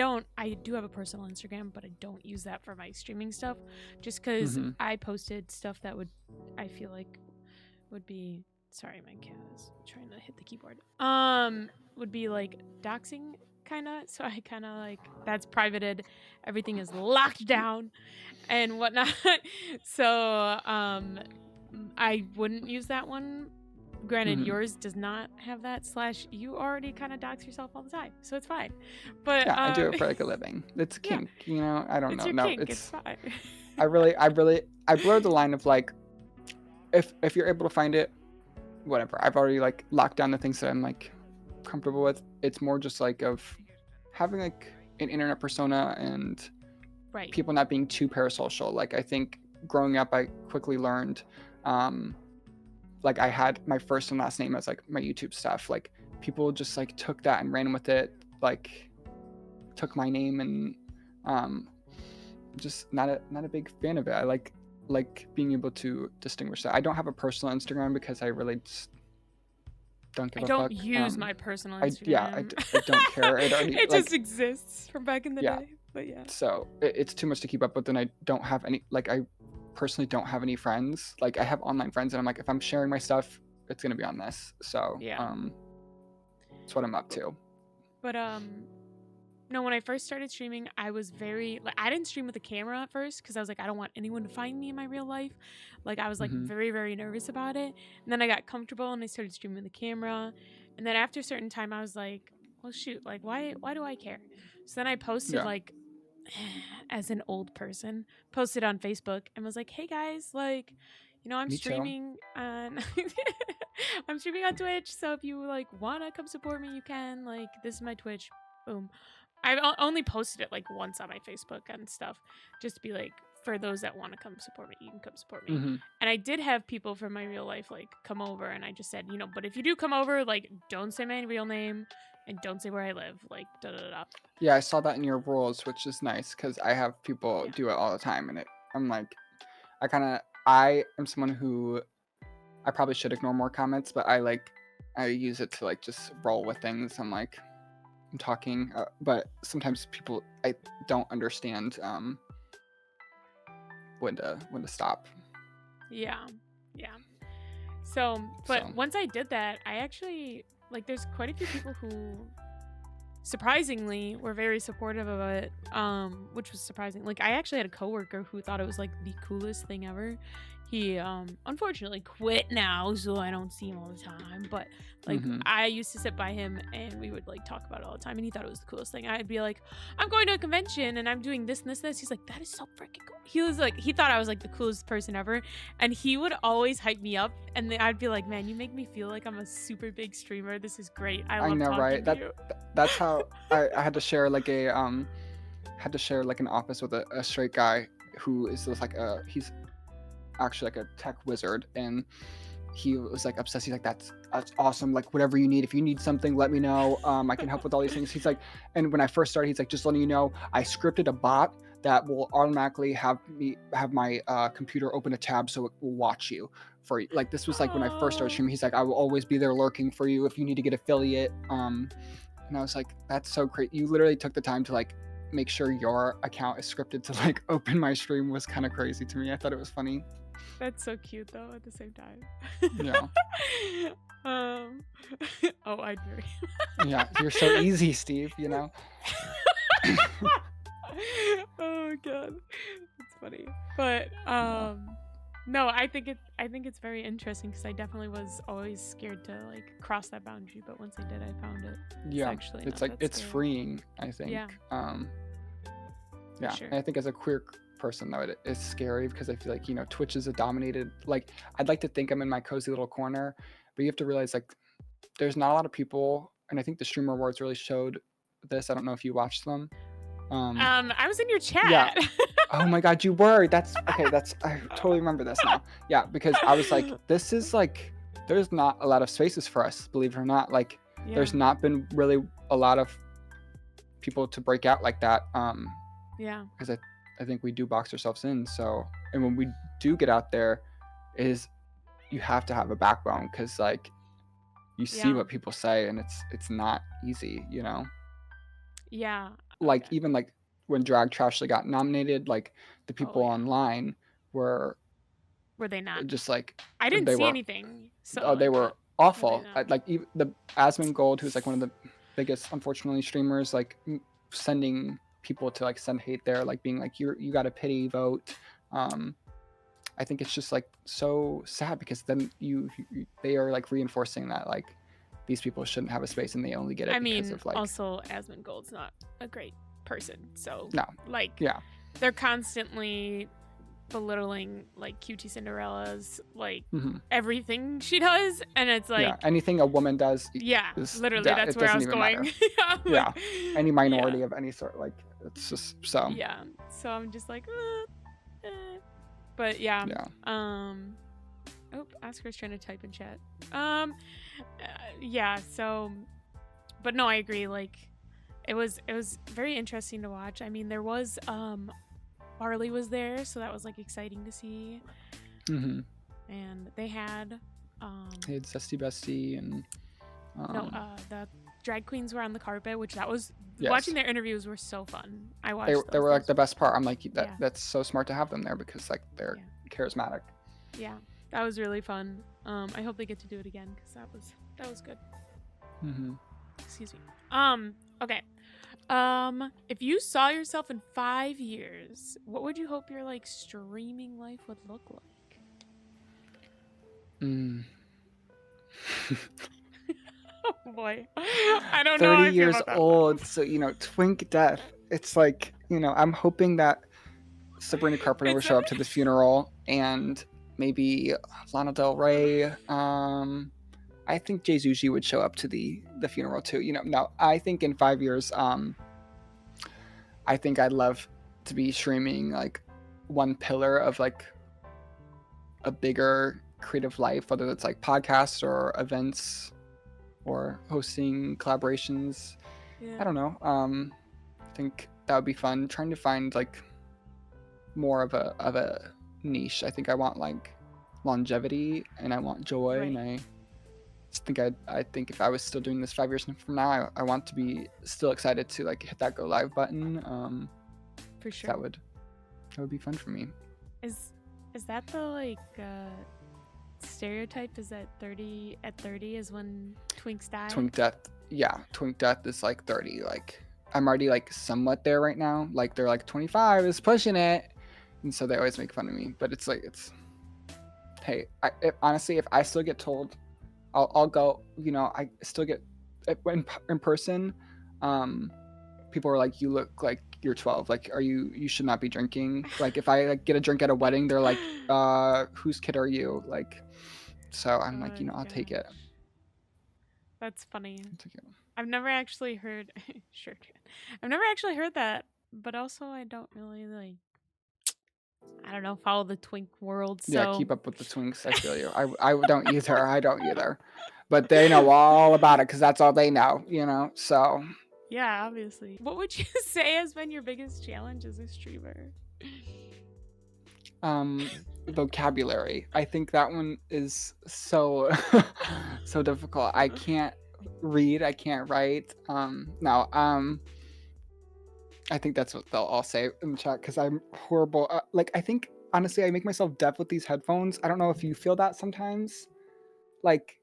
do have a personal Instagram, but I don't use that for my streaming stuff, just because Mm-hmm. I posted stuff that I feel like would be. Sorry, my cat is trying to hit the keyboard. Would be like doxing kind of. So I kind of like that's privated. Everything is locked down and whatnot. So I wouldn't use that one Granted, Mhm. yours does not have that, slash you already kind of dox yourself all the time, so it's fine. But Yeah, I do it for like a living. It's yeah, kink, you know. I don't it's know. your No, kink. It's it's fine. I blur the line of like if you're able to find it, whatever. I've already like locked down the things that I'm like comfortable with. It's more just like of having like an internet persona and Right. people not being too parasocial. Like I think growing up, I quickly learned, like I had my first and last name as like my YouTube stuff. Like people just like took that and ran with it. Like took my name and um, just not a big fan of it. I like being able to distinguish that. I don't have a personal Instagram because I really just don't I give a don't fuck. use my personal Yeah, Instagram. I don't care. It already It just like exists from back in the yeah. day. But yeah. So it's too much to keep up with, and I don't have any like I personally don't have any friends. Like I have online friends, and I'm like if I'm sharing my stuff, it's gonna be on this. So Yeah. that's what I'm up to. But no, when I first started streaming, I was very like I didn't stream with a camera at first because I was like I don't want anyone to find me in my real life. Like I was like Hmm. very very nervous about it. And then I got comfortable and I started streaming with the camera. And then after a certain time, I was like, well shoot, like why do I care? So then I posted Yeah, like as an old person, posted on Facebook and was like, hey guys, like I'm me too. streaming on I'm streaming on Twitch, so if you like wanna come support me, you can. Like this is my Twitch. Boom. I've only posted it like once on my Facebook and stuff, just to be like, for those that want to come support me, you can come support me. Hmm. And I did have people from my real life like come over, and I just said, but if you do come over, like, don't say my real name and don't say where I live, like, da da da. Yeah, I saw that in your rules, which is nice because I have people Yeah, do it all the time, and I'm like, I am someone who I probably should ignore more comments, but I use it to like just roll with things. I'm like I'm talking, but sometimes people I don't understand when to stop. yeah, yeah. So, but So once I did that, I actually like. There's quite a few people who surprisingly were very supportive of it, which was surprising. Like I actually had a coworker who thought it was like the coolest thing ever. He unfortunately quit now, so I don't see him all the time, but like hmm. I used to sit by him and we would like talk about it all the time, and he thought it was the coolest thing. I'd be like, I'm going to a convention and I'm doing this and this and this. He's like, that is so freaking cool. He was like, he thought I was like the coolest person ever, and he would always hype me up, and then I'd be like, man, you make me feel like I'm a super big streamer. This is great. I I love know, talking right? to you. That's how I had to share like a had to share like an office with a straight guy who is just like he's actually like a tech wizard, and he was like obsessed. He's like, that's awesome. Like whatever you need, if you need something, let me know. I can help with all these things. He's like, and when I first started, he's like, just letting you know, I scripted a bot that will automatically have my computer open a tab so it will watch you for you. Like this was like when I first started Oh, streaming. He's like, I will always be there lurking for you if you need to get affiliate. And I was like, that's so great. You literally took the time to like make sure your account is scripted to like open my stream was kind of crazy to me. I thought it was funny. that's so cute though at the same time. Yeah. um oh, I'd marry Yeah, you're so easy, Steve, you know? oh god, it's funny. But Yeah. no, I think it's very interesting because I definitely was always scared to like cross that boundary, but once I did, I found it's Yeah. actually It's not like that it's scary. freeing, I think. Yeah, for Yeah. sure. And I think as a queer person though, it's scary because I feel like, Twitch is a dominated like I'd like to think I'm in my cozy little corner, but you have to realize like there's not a lot of people, and I think the Streamer Awards really showed this. I don't know if you watched them. I was in your Yeah. chat. Oh my god, you were. That's okay, I totally remember this now. Yeah, because I was like, this is like there's not a lot of spaces for us, believe it or not. Like Yeah, there's not been really a lot of people to break out like that. yeah, Because I think we do box ourselves in. So and when we do get out there, is you have to have a backbone because like you see yeah, what people say and it's not easy, yeah. Like Okay. even like when Drag Trashly got nominated, like the Oh people yeah. online were Were they not? just like I didn't they see were anything. So they like, were were they awful. not? Like even the Asmongold, who's like one of the biggest, unfortunately, streamers, like sending people to like send hate there, like being like you got a pity vote. Um, I think it's just like so sad because then they are like reinforcing that like these people shouldn't have a space and they only get it I because mean, of like also Asmongold's not a great person, so no, like yeah, they're constantly belittling like QT Cinderella's like hmm everything she does, and it's yeah. like, Anything a woman does yeah, is literally yeah, that's it where I doesn't was even going. matter. Yeah, Yeah, like, any yeah, minority of any sort, like it's just so yeah. So I'm just like, but yeah. yeah. Oh, Oscar's trying to type in chat. Um, yeah. So, but no, I agree. Like, it was very interesting to watch. I mean, there was Barley was there, so that was like exciting to see. Mm-hmm. And they had They had Zesty Bestie and no, the drag queens were on the carpet, which that was watching yes, their interviews were so fun. I they watched they those. were like the best part. I'm like Yeah, that's so smart to have them there because like they're yeah, charismatic. yeah. That was really fun. I hope they get to do it again because that was good. Mm-hmm. Excuse me. Okay. If you saw yourself in 5 years, what would you hope your like streaming life would look like? Mm. Oh boy. I don't know 30 how I feel years about that. old, so twink death. It's like I'm hoping that Sabrina Carpenter will It's show up to the funeral and maybe Lana Del Rey. I think Jay Zuji would show up to the funeral too. No, I think in 5 years, I think I'd love to be streaming like one pillar of like a bigger creative life, whether it's like podcasts or events or hosting collaborations. yeah. I don't know. I think that would be fun. Trying to find like more of a niche. I think I want like longevity and I want joy, Right. and I just think I think if I was still doing this 5 years from now, I want to be still excited to like hit that go live button. For sure. That would be fun for me. Is that the like stereotype? Is that 30 is when twinks die? Twink death, yeah. Twink death is like 30. Like I'm already like somewhat there right now. Like they're like 25 is pushing it, and so they always make fun of me. But it's like hey, honestly, if I still get told, I'll go. I still get in person. People are like, you look like you're 12. Like, you should not be drinking. Like, if I like get a drink at a wedding, they're like, whose kid are you? Like, so I'm like, I'll take it. That's funny. I'll take it. I've never actually heard sure. I've never actually heard that, but also I don't really like I don't know, follow the twink world. So Yeah, keep up with the twinks. I feel you. I don't either. I don't either. But they know all about it because that's all they know, So yeah, obviously. What would you say has been your biggest challenge as a streamer? vocabulary. I think that one is so so difficult. I can't read. I can't write. No. I think that's what they'll all say in the chat because I'm horrible. Like I think honestly, I make myself deaf with these headphones. I don't know if you feel that sometimes. Like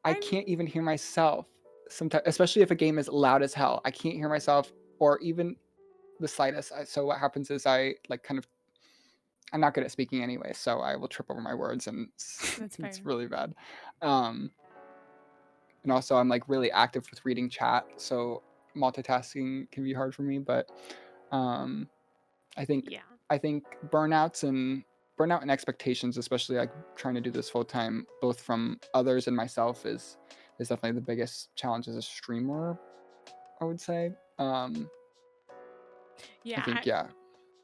I can't even hear myself sometimes, especially if a game is loud as hell. I can't hear myself or even the slightest. So what happens is I like kind of I'm not good at speaking anyway, so I will trip over my words and it's really bad. And also I'm like really active with reading chat, so multitasking can be hard for me. But I think burnout and expectations, especially like trying to do this full time, both from others and myself, is definitely the biggest challenge as a streamer, I would say. I think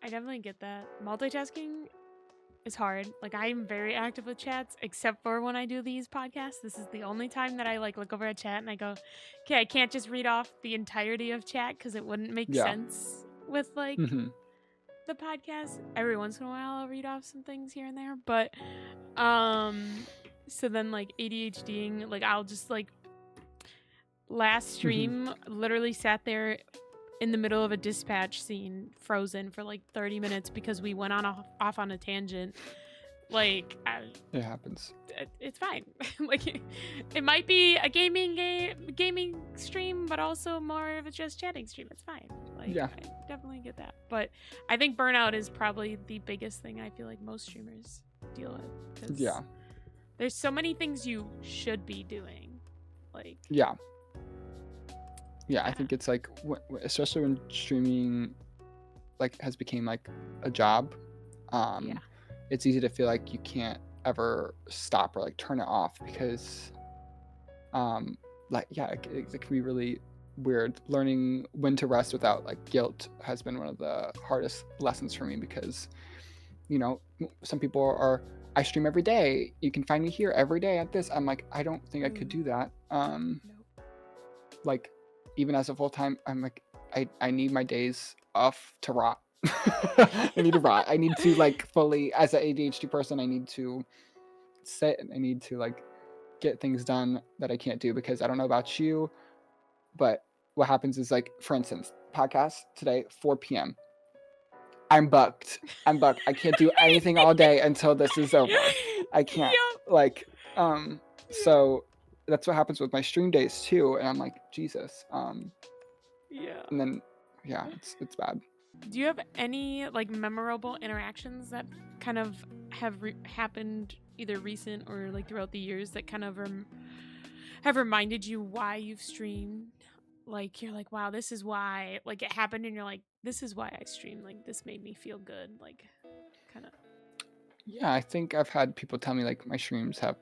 I definitely get that. Multitasking is hard. Like I'm very active with chats, except for when I do these podcasts. This is the only time that I like look over a chat and I go, okay, I can't just read off the entirety of chat because it wouldn't make sense with like the podcast. Every once in a while I'll read off some things here and there, but so then like ADHDing, like I'll just like last stream literally sat there in the middle of a dispatch scene frozen for like 30 minutes because we went off on a tangent. It happens. It's fine. Like it might be a gaming gaming stream, but also more of a just chatting stream. It's fine. Like, Yeah. I definitely get that. But I think burnout is probably the biggest thing I feel like most streamers deal with. Because Yeah. there's so many things you should be doing. Like, Yeah. Yeah, I yeah. think it's like, especially when streaming like has become like a job, Yeah. it's easy to feel like you can't ever stop or like turn it off because, like, yeah, it can be really weird. Learning when to rest without like guilt has been one of the hardest lessons for me because, you know, some people are, I stream every day. You can find me here every day at this. I'm like, I don't think I could do that. Nope. Like, even as a full time, I'm like, I need my days off to rot. I need to rot. I need to like fully, as an ADHD person, I need to sit and I need to like get things done that I can't do because I don't know about you, but what happens is like, for instance, podcast today, 4 p.m. I'm booked. I can't do anything all day until this is over. I can't. Yup. Like, so that's what happens with my stream days too. And I'm like, Jesus. Yeah. And then, yeah, it's bad. Do you have any like memorable interactions that kind of have happened either recent or like throughout the years that kind of have reminded you why you've streamed? Like you're like, wow, this is why. Like it happened, and you're like, this is why I stream. Like this made me feel good. Like, kind of. Yeah, I think I've had people tell me like my streams have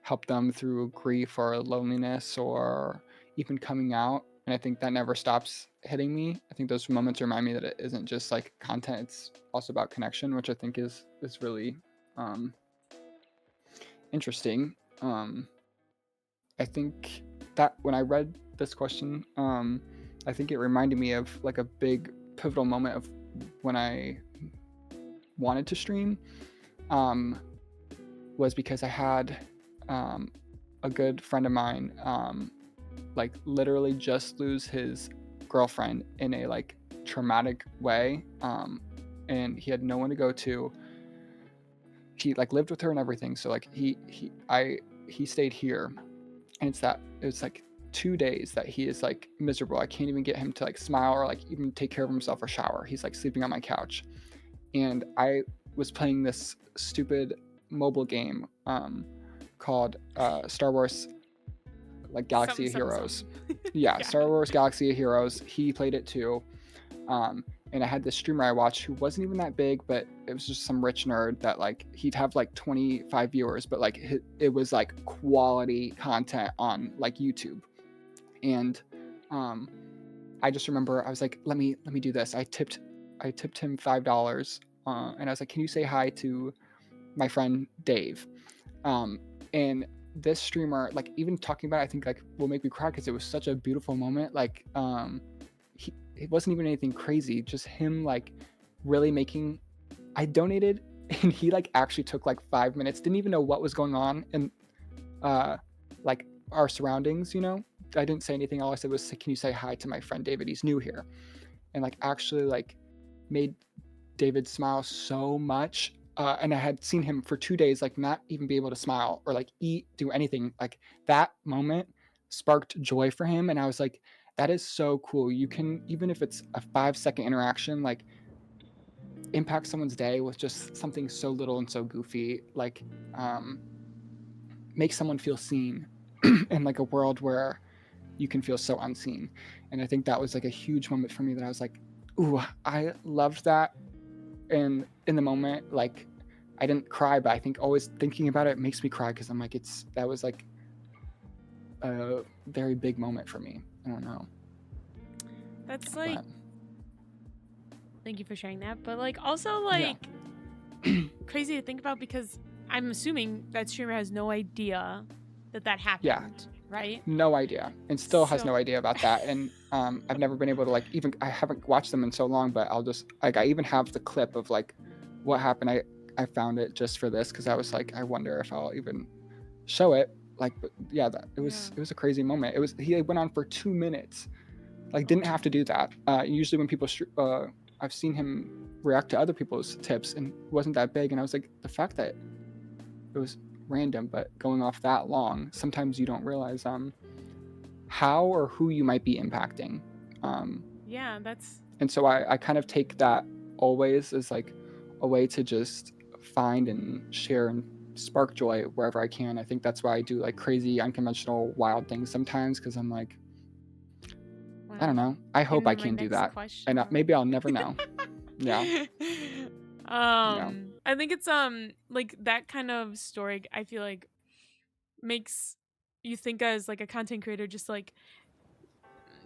helped them through grief or loneliness or even coming out. And I think that never stops hitting me. I think those moments remind me that it isn't just like content, it's also about connection, which I think is really interesting. I think that when I read this question, I think it reminded me of like a big pivotal moment of when I wanted to stream, was because I had a good friend of mine like literally just lose his girlfriend in a like traumatic way, and he had no one to go to. He like lived with her and everything, so like he stayed here, and it's like 2 days that he is like miserable. I can't even get him to like smile or like even take care of himself or shower. He's like sleeping on my couch, and I was playing this stupid mobile game called Star Wars like Galaxy of Heroes. Yeah, Star Wars Galaxy of Heroes. He played it too. And I had this streamer I watched who wasn't even that big, but it was just some rich nerd that like he'd have like 25 viewers, but like it was like quality content on like YouTube. And I just remember I was like, let me do this. I tipped him $5, and I was like, can you say hi to my friend Dave? And this streamer, like even talking about it, I think like will make me cry because it was such a beautiful moment. Like it wasn't even anything crazy, just him like really making. I donated, and he like actually took like 5 minutes, didn't even know what was going on, and like our surroundings, you know. I didn't say anything. All I said was, can you say hi to my friend David? He's new here. And like actually like made David smile so much. And I had seen him for 2 days like not even be able to smile or like eat, do anything. Like that moment sparked joy for him, and I was like, that is so cool. You can, even if it's a 5-second interaction, like impact someone's day with just something so little and so goofy, like make someone feel seen in like a world where you can feel so unseen. And I think that was like a huge moment for me that I was like, ooh, I loved that. And in the moment, like I didn't cry, but I think always thinking about it makes me cry because I'm like, that was like a very big moment for me. I don't know. That's like, thank you for sharing that. But like also like crazy to think about because I'm assuming that streamer has no idea that happened. Yeah. Right? No idea, and still has no idea about that. And I've never been able to like even, I haven't watched them in so long, but I'll just like, I even have the clip of like what happened. I found it just for this because I was like, I wonder if I'll even show it. Like, but yeah, it was a crazy moment. He went on for 2 minutes, like didn't have to do that. Usually when people I've seen him react to other people's tips and it wasn't that big, and I was like, the fact that it was random but going off that long, sometimes you don't realize how or who you might be impacting. Um, Yeah, that's and so I kind of take that always as like a way to just find and share and spark joy wherever I can. I think that's why I do like crazy, unconventional, wild things sometimes, because I'm like, I wow. don't know. I hope Getting I to my can do next that, and question. maybe I'll never know. Yeah, yeah. I think it's like that kind of story I feel like makes you think as like a content creator just like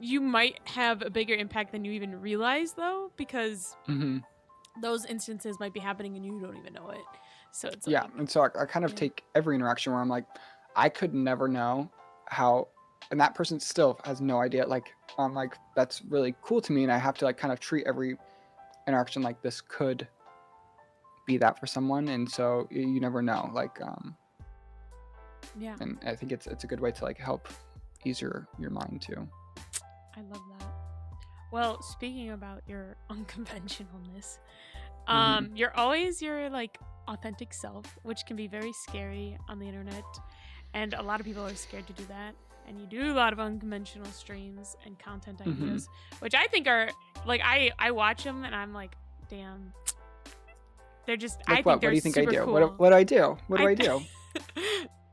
you might have a bigger impact than you even realize though because Hmm. those instances might be happening and you don't even know it. So it's Yeah, like and so I kind of yeah. take every interaction where I'm like, I could never know how, and that person still has no idea. Like, I'm like, that's really cool to me, and I have to like kind of treat every interaction like this could be that for someone, and so you never know. Like, Yeah. and I think it's a good way to like help ease your mind too. I love that. Well, speaking about your unconventionalness, Hmm. you're always your like authentic self, which can be very scary on the internet, and a lot of people are scared to do that. And you do a lot of unconventional streams and content Hmm. ideas, which I think are like I watch them and I'm like, damn, they're just I Like think what? What they're do you think I super do? cool. What do I do? What do I I do?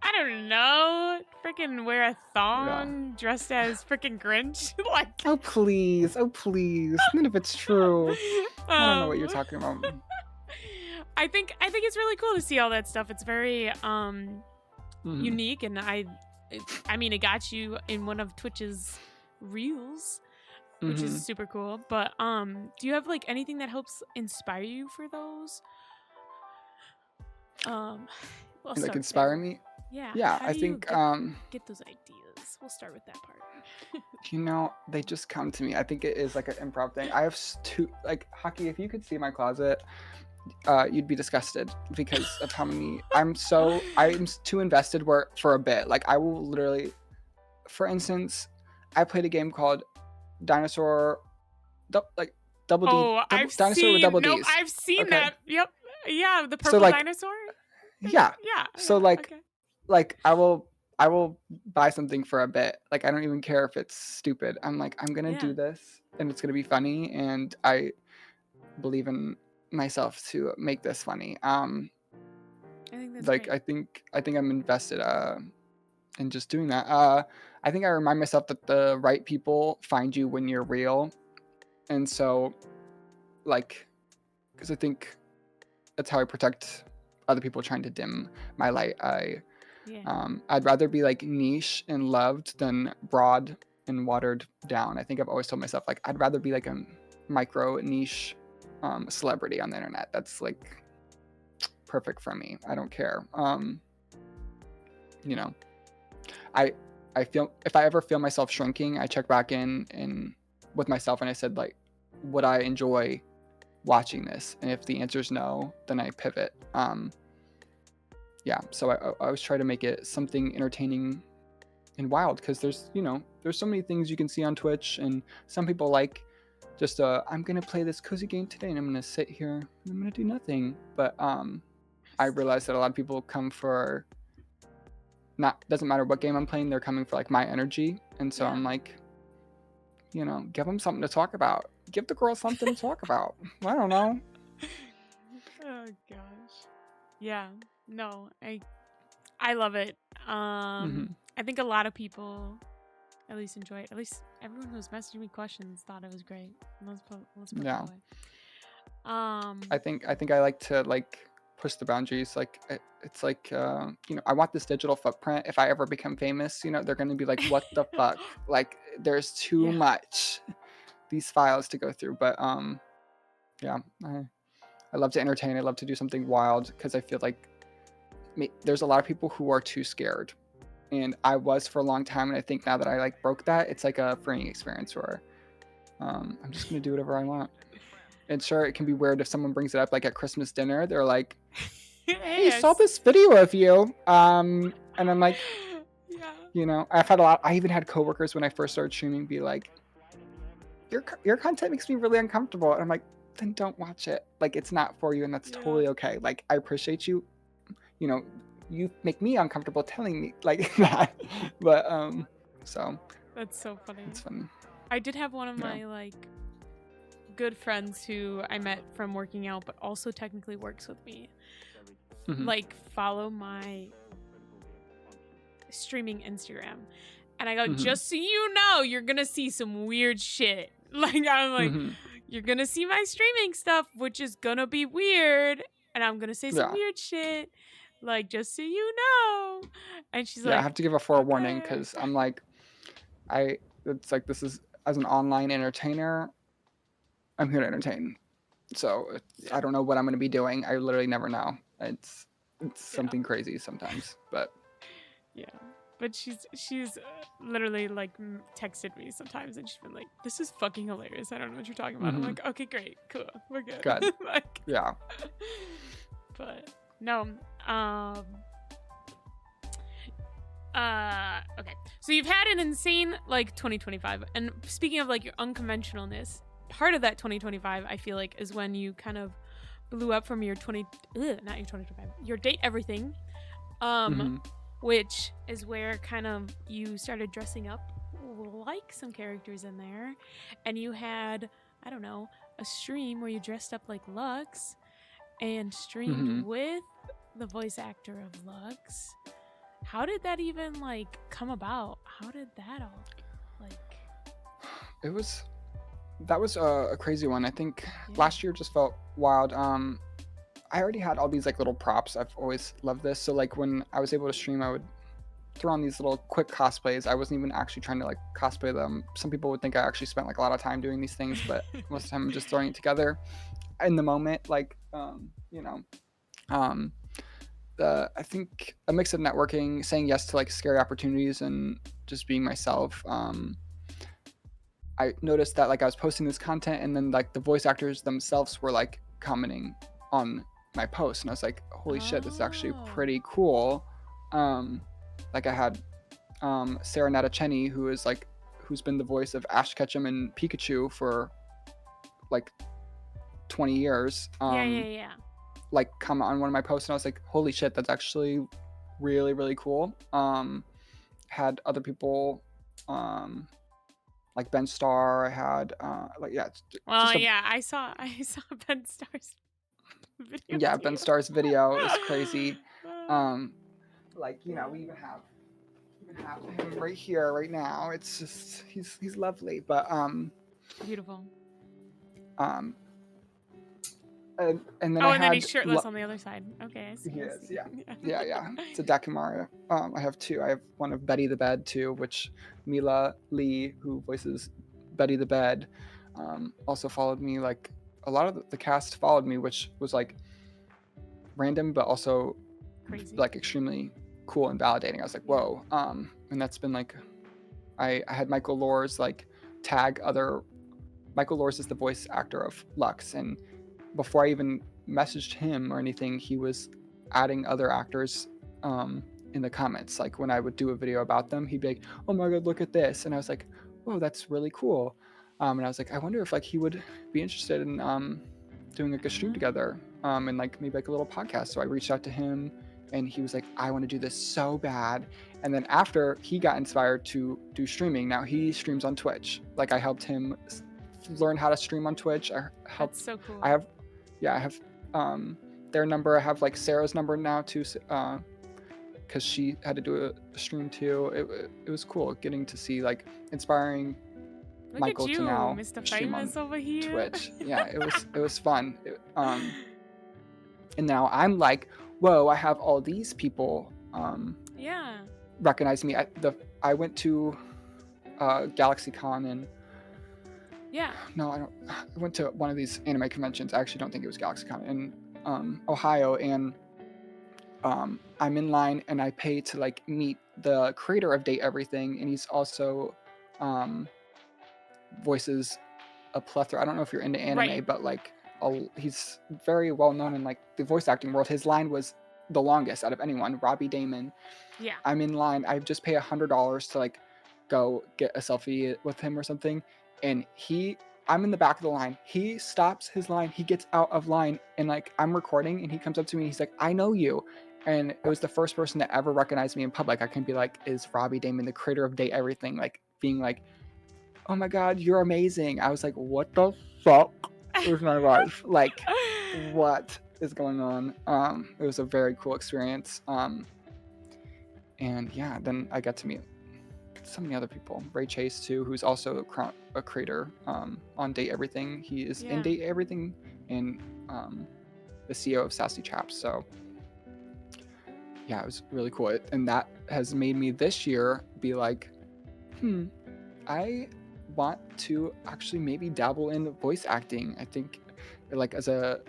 I don't know, freaking wear a Yeah. thong dressed as freaking Grinch, like Oh please, oh please. None of it's true. I don't know what you're um talking about. I think it's really cool to see all that stuff. It's very Hmm. unique, and I mean it got you in one of Twitch's reels, which is Hmm. super cool. But do you have like anything that helps inspire you for those? Um, we'll And like start inspire there. me. Yeah, Yeah, how I do you think get those ideas? We'll start with that part. they just come to me. I think it is like an improv thing. I have two like hockey. If you could see my closet, you'd be disgusted because of how many. I'm too invested where for a bit. Like I will literally, for instance, I played a game called Dinosaur, like Oh, double dinosaur with double Nope, D's. I've seen Okay, that. Yep. Yeah, the so purple like dinosaur. yeah, Yeah, so yeah. like Okay. like I will buy something for a bit. Like I don't even care if it's stupid. I'm like I'm gonna Yeah, do this and it's gonna be funny and I believe in myself to make this funny. I think that's Like great. I think I'm invested in just doing that. I think I remind myself that the right people find you when you're real, and so like because I think that's how I protect other people trying to dim my light. Yeah. I'd rather be like niche and loved than broad and watered down. I think I've always told myself like I'd rather be like a micro niche celebrity on the internet. That's like perfect for me. I don't care. You know, I I feel if I ever feel myself shrinking, I check back in with myself and I said like, would I enjoy watching this? And if the answer is no, then I pivot. Yeah, so I always try to make it something entertaining and wild because there's so many things you can see on Twitch and some people like just I'm gonna play this cozy game today and I'm gonna sit here and I'm gonna do nothing. But I realize that a lot of people come for not doesn't matter what game I'm playing, they're coming for like my energy. And so Yeah. I'm like, give them something to talk about. Give the girl something to talk about. I don't know. Oh gosh. Yeah. No, I love it. Hmm. I think a lot of people at least enjoy it. At least everyone who's messaging me questions thought it was great. Let's put it Yeah. that way. Um, I think I like to like push the boundaries. Like it's like I want this digital footprint. If I ever become famous, they're gonna be like, what the fuck? Like there's too yeah. much these files to go through. But yeah, I love to entertain. I love to do something wild because I feel like there's a lot of people who are too scared, and I was for a long time. And I think now that I like broke that, it's like a freeing experience where I'm just gonna do whatever I want. And sure, it can be weird if someone brings it up like at Christmas dinner. They're like, "Hey, saw Yes. this video of you," and I'm like, Yeah. I've had a lot. I even had coworkers when I first started streaming be like, "Your content makes me really uncomfortable," and I'm like, "Then don't watch it. Like, it's not for you, and that's Yeah. totally okay. Like, I appreciate you. You know, you make me uncomfortable telling me like that, but so That's so funny. It's fun. I did have one of Yeah. my like good friends who I met from working out, but also technically works with me. Mhm. Like follow my streaming Instagram, and I go, Mhm. just so you know, you're gonna see some weird shit. Like I'm like, Mhm. you're gonna see my streaming stuff, which is gonna be weird, and I'm gonna say some Yeah. weird shit. Like just so you know. And she's Yeah, I like, have to give a forewarning okay. because I'm like, it's like this is as an online entertainer, I'm here to entertain. So I Yeah. don't know what I'm going to be doing. I literally never know. It's Yeah. something crazy sometimes, but Yeah. But she's literally like texted me sometimes, and she's been like, "This is fucking hilarious. I don't know what you're talking about." I'm mhm. like, "Okay, great, cool, we're good." Good. Like, Yeah. but no. Okay. So you've had an insane like 2025, and speaking of like your unconventionalness, part of that 2025, I feel like, is when you kind of blew up from your not your 2025, your date everything. Mhm. Which is where kind of you started dressing up like some characters in there, and you had, I don't know, a stream where you dressed up like Lux and streamed Mhm. with the voice actor of Lux. How did that even like come about? How did that all like? That was a crazy one. I think Yeah. last year just felt wild. I already had all these like little props. I've always loved this. So like when I was able to stream, I would throw on these little quick cosplays. I wasn't even actually trying to like cosplay them. Some people would think I actually spent like a lot of time doing these things, but most of the time I'm just throwing it together in the moment. Like, you know, um, I think a mix of networking, saying yes to like scary opportunities, and just being myself. I noticed that like I was posting this content, and then like the voice actors themselves were like commenting on my post, and I was like, holy shit, this is actually Oh. pretty cool. Like I had Sarah Natacheni, who's been the voice of Ash Ketchum and Pikachu for like 20 years. Yeah. Like comment on one of my posts, and I was like, holy shit, that's actually really really cool. Had other people, like Ben Starr. I had like yeah, Well, just a yeah, I saw Ben Starr's video yeah, Ben too. Starr's video is crazy. Like we even have him right here, right now. It's just he's lovely, but Beautiful. um, and then Oh, I and then had he's shirtless on the other side. Okay, I see. he I is, see. yeah. It's a Dakimara. I have two. I have one of Betty the Bed too, which Mila Lee, who voices Betty the Bed, also followed me. Like a lot of the cast followed me, which was like random, but also Crazy. like extremely cool and validating. I was like, Yeah. whoa. And that's been like, I had Michael Lors like tag other. Michael Lors is the voice actor of Lux, and before I even messaged him or anything, he was adding other actors in the comments. Like when I would do a video about them, he'd be like, "Oh my god, look at this," and I was like, "Whoa, that's really cool." And I was like, I wonder if like he would be interested in doing like a stream together, and like maybe like a little podcast. So I reached out to him, and he was like, "I want to do this so bad." And then after he got inspired to do streaming, now he streams on Twitch. Like I helped him learn how to stream on Twitch. That's so cool. I have their number. I have like Sarah's number now too, because she had to do a stream too. It was cool getting to see like inspiring Look Michael at you, to now Mr. stream on Famous over here. Twitch. Yeah, it was fun. And now I'm like, whoa, I have all these people Yeah. recognize me. I went to GalaxyCon, and Yeah. no, I don't. I went to one of these anime conventions. I actually don't think it was GalaxyCon in Ohio, and I'm in line, and I pay to like meet the creator of Date Everything, and he's also voices a plethora. I don't know if you're into anime, Right. but like he's very well known in like the voice acting world. His line was the longest out of anyone. Robbie Damon. Yeah. I'm in line. I just pay $100 to like go get a selfie with him or something, and I'm in the back of the line. He stops his line. He gets out of line, and like I'm recording, and he comes up to me. And he's like, "I know you," and it was the first person to ever recognize me in public. I can be like, "Is Robbie Damon the creator of Date Everything?" Like being like, oh my God, you're amazing. I was like, what the fuck is my life? Like, what is going on? It was a very cool experience. And yeah, then I got to meet so many other people. Ray Chase too, who's also a creator on Date Everything. He is in Yeah. Date Everything and the CEO of Sassy Chaps. So yeah, it was really cool. And that has made me this year be like, I want to actually maybe dabble in voice acting. I think like as a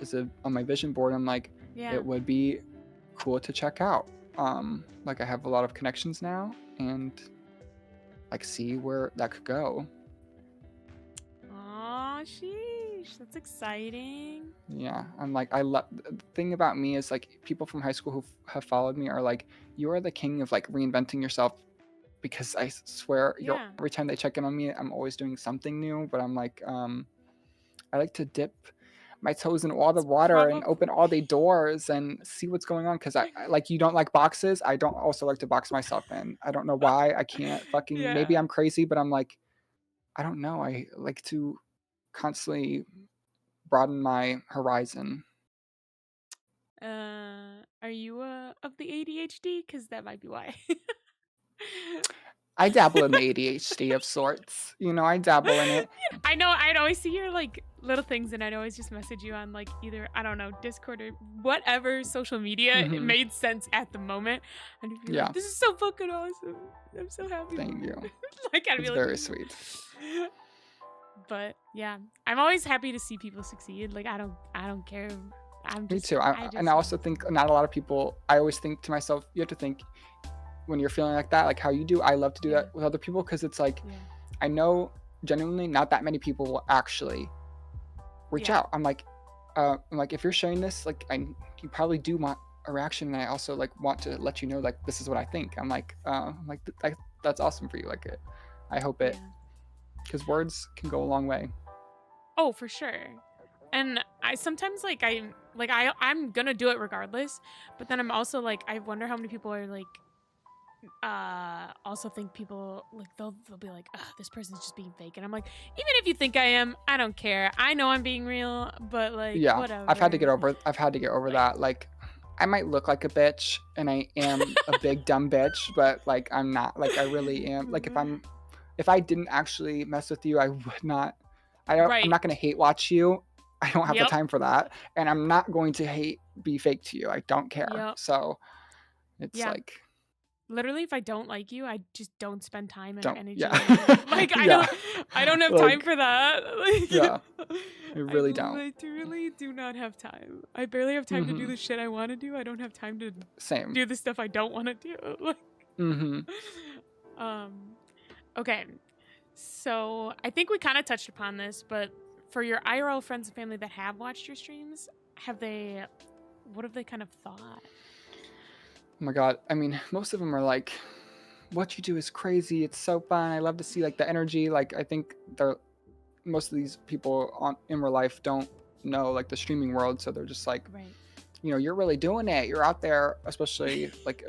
on my vision board, I'm like, Yeah. it would be cool to check out. Like I have a lot of connections now and like see where that could go. Oh, sheesh. That's exciting. Yeah, I'm like, I love the thing about me is like people from high school who have followed me are like, you are the king of like reinventing yourself, because I swear Yeah. every time they check in on me, I'm always doing something new. But I'm like, I like to dip my toes in all the water and open all the doors and see what's going on. Because I like, you don't like boxes. I don't also like to box myself in. I don't know why. I can't fucking, maybe I'm crazy, but I'm like, I don't know. I like to constantly broaden my horizon. Are you of the ADHD? Because that might be why. I dabble in the ADHD of sorts. You know, I dabble in it. I know. I'd always see your like little things, and I'd always just message you on like either, I don't know, Discord or whatever social media. It made sense at the moment. And you'd be like, this is so fucking awesome. I'm so happy. Thank you. Like, I'd be It's like, very sweet. But yeah, I'm always happy to see people succeed. Like, I don't care. Me too. And I also think not a lot of people, I always think to myself, you have to think when you're feeling like that, like how you do. I love to do that with other people, because it's like, I know genuinely not that many people will actually reach out. I'm like, if you're sharing this, like, you probably do want a reaction, and I also like want to let you know, like, this is what I think. I'm like, that's awesome for you. Like, I hope it, because words can go a long way. Oh, for sure. And I sometimes like I'm gonna do it regardless, but then I'm also like, I wonder how many people are like also think people like they'll be like, this person's just being fake, and I'm like, even if you think I am, I don't care. I know I'm being real, but like, whatever. I've had to get over like, that. Like, I might look like a bitch, and I am a big dumb bitch, but like, I'm not. Like, I really am. Like, if I didn't actually mess with you, I would not. I'm not gonna hate watch you. I don't have the time for that, and I'm not going to be fake to you. I don't care. So it's like, literally, if I don't like you, I just don't spend time and energy. Like, I don't have time for that. Like, I really don't. I literally do not have time. I barely have time to do the shit I want to do. I don't have time to do the stuff I don't want to do. Like, okay, so I think we kind of touched upon this, but for your IRL friends and family that have watched your streams, what have they kind of thought? Oh my God. I mean, most of them are like, what you do is crazy. It's so fun. I love to see like the energy. Like, I think most of these people in real life don't know like the streaming world. So they're just like, you know, you're really doing it. You're out there, especially like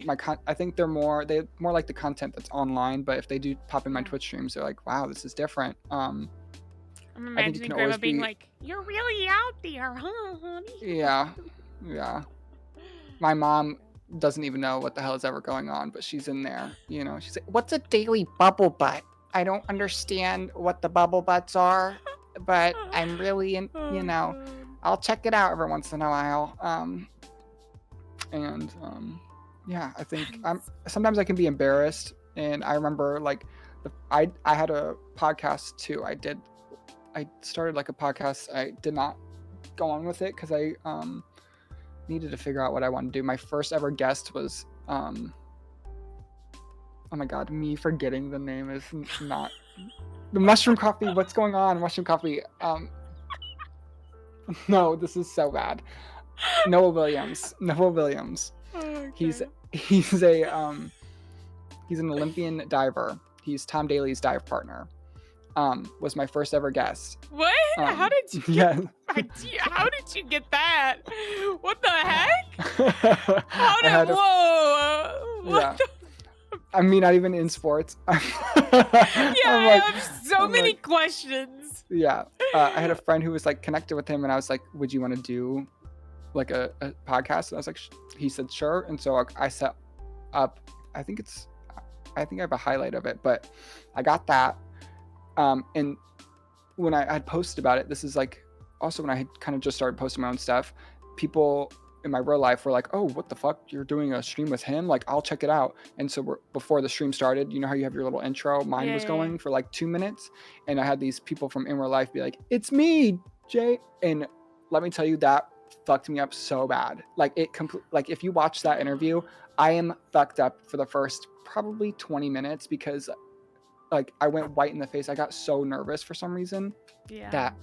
I think they're more like the content that's online. But if they do pop in my Twitch streams, they're like, wow, this is different. I'm imagining Grandma being like, you're really out there, huh, honey? Yeah. My mom doesn't even know what the hell is ever going on, but she's in there. You know, she's like, what's a daily bubble butt? I don't understand what the bubble butts are, but I'm really in, you know, I'll check it out every once in a while. Yeah, I think sometimes I can be embarrassed. And I remember like I had a podcast too. I started like a podcast. I did not go on with it because I needed to figure out what I wanted to do. My first ever guest was oh my God, me forgetting the name is not the Mushroom Coffee. What's going on? Mushroom Coffee. No, this is so bad. Noah Williams. Okay. He's an Olympian diver. He's Tom Daly's dive partner. Was my first ever guest. What? How did you how did you get that? What the heck? Whoa. I mean, not even in sports. Yeah, I'm I like, have so I'm many like, questions. yeah. I had a friend who was like connected with him, and I was like, "Would you want to do like a podcast?" And I was like, he said, "Sure." And so I set up. I think it's. I think I have a highlight of it, but I got that. And when I had posted about it, this is like also when I had kind of just started posting my own stuff. People in my real life were like, "Oh, what the fuck? You're doing a stream with him? Like, I'll check it out." And so before the stream started, you know how you have your little intro? Mine was Yeah. going for like 2 minutes, and I had these people from in real life be like, "It's me, Jay," and let me tell you that fucked me up so bad. Like like if you watch that interview, I am fucked up for the first probably 20 minutes because like I went white in the face. I got so nervous for some reason Yeah. that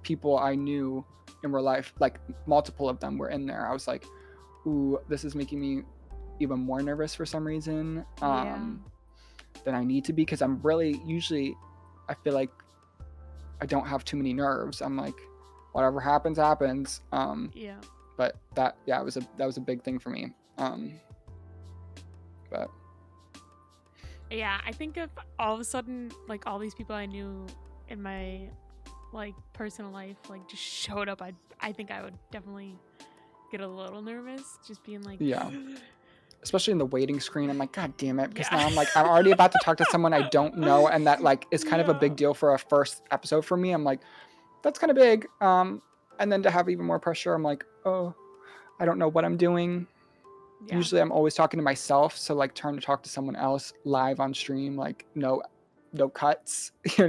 people I knew in real life, like multiple of them were in there. I was like, ooh, this is making me even more nervous for some reason than I need to be, because I'm really usually I feel like I don't have too many nerves. I'm like, whatever happens. Yeah. But that was a big thing for me. But Yeah, I think if all of a sudden like all these people I knew in my like personal life like just showed up, I think I would definitely get a little nervous, just being like, yeah, especially in the waiting screen, I'm like, God damn it, because yeah. now I'm like, I'm already about to talk to someone I don't know, and that like is kind of a Yeah. big deal for a first episode for me. I'm like, that's kind of big. And then to have even more pressure, I'm like, oh, I don't know what I'm doing. Yeah. Usually I'm always talking to myself, so like trying to talk to someone else live on stream, like no cuts. You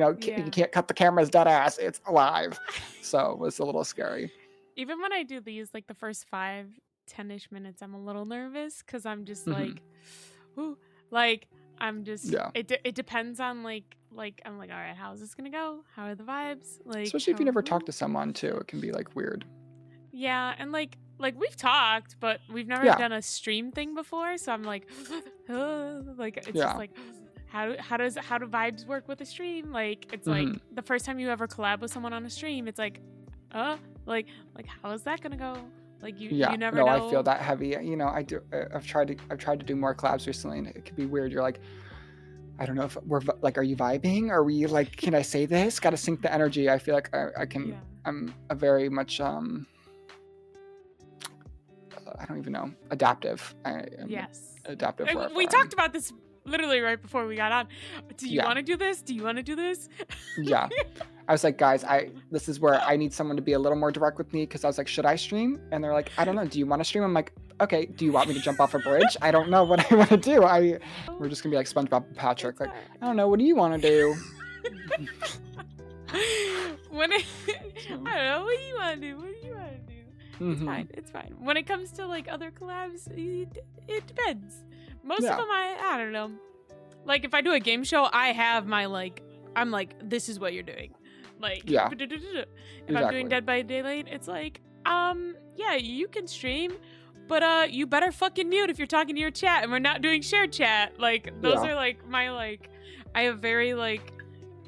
can't cut the cameras dead ass. It's live. So it was a little scary. Even when I do these, like the first 5-10ish minutes, I'm a little nervous because I'm just Mm-hmm. like, ooh, like I'm just. Yeah. It depends on like I'm like, all right, how's this gonna go? How are the vibes? Like, Especially if you never talk to someone too, it can be like weird. Yeah, and like we've talked, but we've never Yeah. done a stream thing before, so I'm like, like it's Yeah. just like, how do vibes work with a stream? Like it's Mm-hmm. like the first time you ever collab with someone on a stream, it's like, like how is that gonna go? Like you never know. I feel that heavy. I do. I've tried to do more collabs recently, and it could be weird. You're like, I don't know if we're like, are you vibing? Are we like, can I say this? Got to sync the energy. I feel like I can. Yeah. I'm a very much I don't even know, adaptive. Yes. Adaptive. We talked about this literally right before we got on. Do you Yeah. want to do this? Do you want to do this? Yeah. I was like, guys, this is where I need someone to be a little more direct with me, because I was like, should I stream? And they're like, I don't know. Do you want to stream? I'm like, okay. Do you want me to jump off a bridge? I don't know what I want to do. We're just gonna be like SpongeBob and Patrick. Like, I don't know. What do you want to do? I don't know. What do you want to do? What do you want to do? It's fine. It's fine. When it comes to like other collabs, it depends. Most of them, I don't know. Like if I do a game show, I have my like, I'm like, this is what you're doing. Like, Yeah. If I'm doing Dead by Daylight, it's like, yeah, you can stream, but you better fucking mute if you're talking to your chat, and we're not doing shared chat. Like those are like my like, I have very like,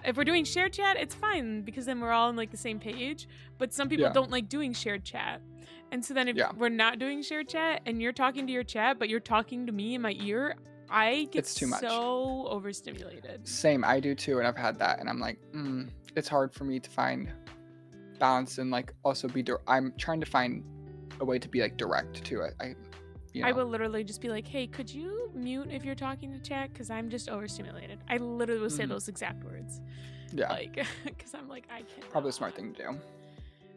if we're doing shared chat, it's fine because then we're all on like the same page. But some people don't like doing shared chat. And so then if we're not doing shared chat and you're talking to your chat, but you're talking to me in my ear, I get It's too much. so overstimulated. Same, I do too, and I've had that, and I'm like, it's hard for me to find balance and like also be. I'm trying to find a way to be like direct to it. I will literally just be like, hey, could you mute if you're talking to chat? Because I'm just overstimulated. I literally will say those exact words. Yeah. Like, because I'm like, I can't. Probably a smart thing to do.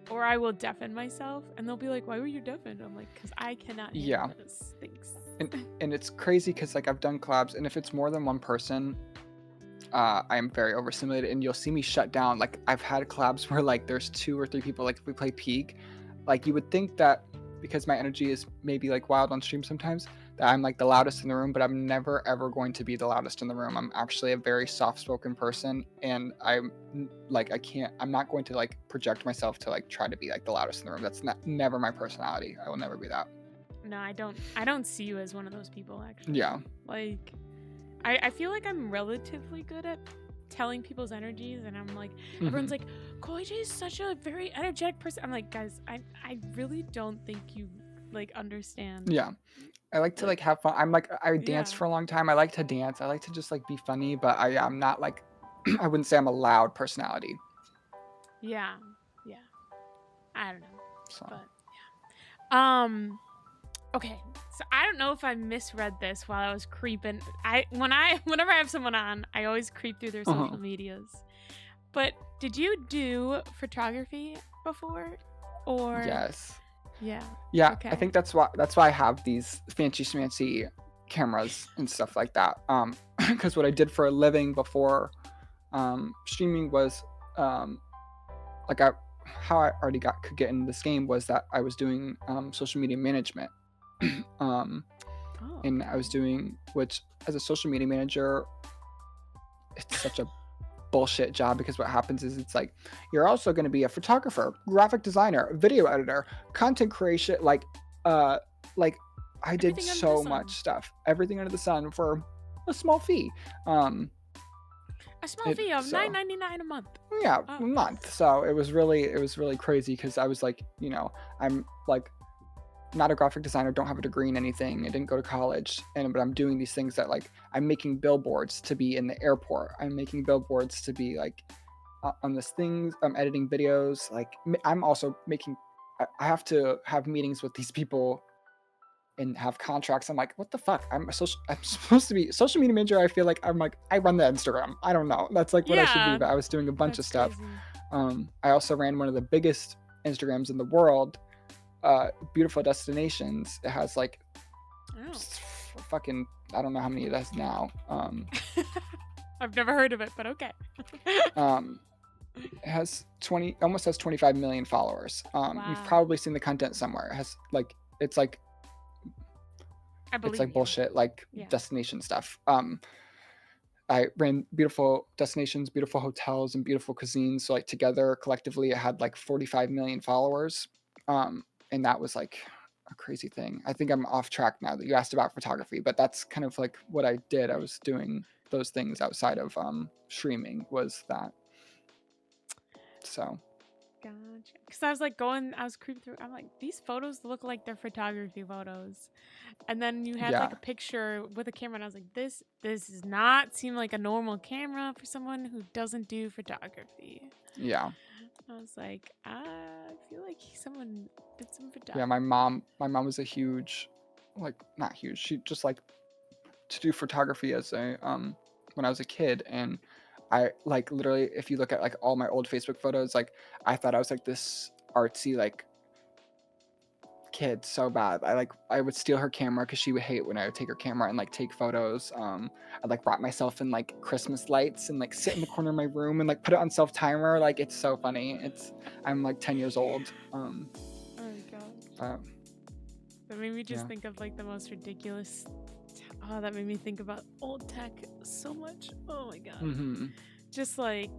Or I will deafen myself, and they'll be like, why were you deafened? I'm like, because I cannot handle those things. And it's crazy because like I've done collabs, and if it's more than one person, I am very overstimulated, and you'll see me shut down. Like I've had collabs where like there's 2 or 3 people. Like if we play Peak, like you would think that because my energy is maybe like wild on stream sometimes, that I'm like the loudest in the room, but I'm never ever going to be the loudest in the room. I'm actually a very soft-spoken person, and I'm not going to like project myself to like try to be like the loudest in the room. That's never my personality. I will never be that. No, I don't see you as one of those people, actually. Yeah. Like, I feel like I'm relatively good at telling people's energies, and I'm like, everyone's like, KoiJay is such a very energetic person. I'm like, guys, I really don't think you like understand. Yeah. I like to Like, like have fun. I'm like I danced yeah. for a long time. I like to dance. I like to just like be funny, but I'm not like I wouldn't say I'm a loud personality. Yeah. Yeah. I don't know. So But um okay. So I don't know if I misread this while I was creeping. Whenever I have someone on, I always creep through their uh social medias. But did you do photography before? Or yes. yeah. Yeah, I Okay. think that's why I have these fancy schmancy cameras and stuff like that. Because what I did for a living before streaming was um like I how I already could get into this game was that I was doing social media management. um Oh, and I was okay. doing which as a social media manager, it's such a bullshit job because what happens is it's like you're also going to be a photographer, graphic designer, video editor, content creation, uh like I did Everything under the so much sun. stuff, everything under the sun for a small fee. um A small it fee of so $9.99 a month. yeah, a Oh. month. So it was really crazy because I was like, I'm like not a graphic designer, don't have a degree in anything. I didn't go to college, but I'm doing these things that like I'm making billboards to be in the airport. I'm making billboards to be like on this things. I'm editing videos. Like I'm also making. I have to have meetings with these people and have contracts. I'm like, what the fuck? I'm supposed to be social media manager. I feel like I'm like I run the Instagram. I don't know. That's like what I should be, Yeah, but I was doing a bunch of that's stuff. crazy. I also ran one of the biggest Instagrams in the world, beautiful destinations. It has like Oh. fucking I don't know how many it has now. I've never heard of it, but okay. It has almost has 25 million followers. You've Wow. probably seen the content somewhere. It has like I it's believe like you. bullshit like Yeah. destination stuff. I ran beautiful destinations, beautiful hotels, and beautiful cuisines. So like together, collectively, it had like 45 million followers. And that was like a crazy thing. I think I'm off track now that you asked about photography, but that's kind of like what I did. I was doing those things outside of streaming was that. So Gotcha. Because I was creeping through. I'm like, these photos look like they're photography photos. And then you had like yeah, a picture with a camera, and I was like, this does not seem like a normal camera for someone who doesn't do photography. yeah, I was like, I feel like someone did some yeah. photography. My mom was a huge, like not huge. She just like to do photography as a when I was a kid. And I like literally if you look at like all my old Facebook photos, like I thought I was like this artsy like kid so bad. I would steal her camera because she would hate when I would take her camera and like take photos. I like wrap myself in like Christmas lights and like sit in the corner of my room and like put it on self timer. Like it's so funny. I'm like 10 years old. Oh my god. But That made me just yeah. think of like the most ridiculous. Oh, that made me think about old tech so much. Oh my god. Mm-hmm. Just like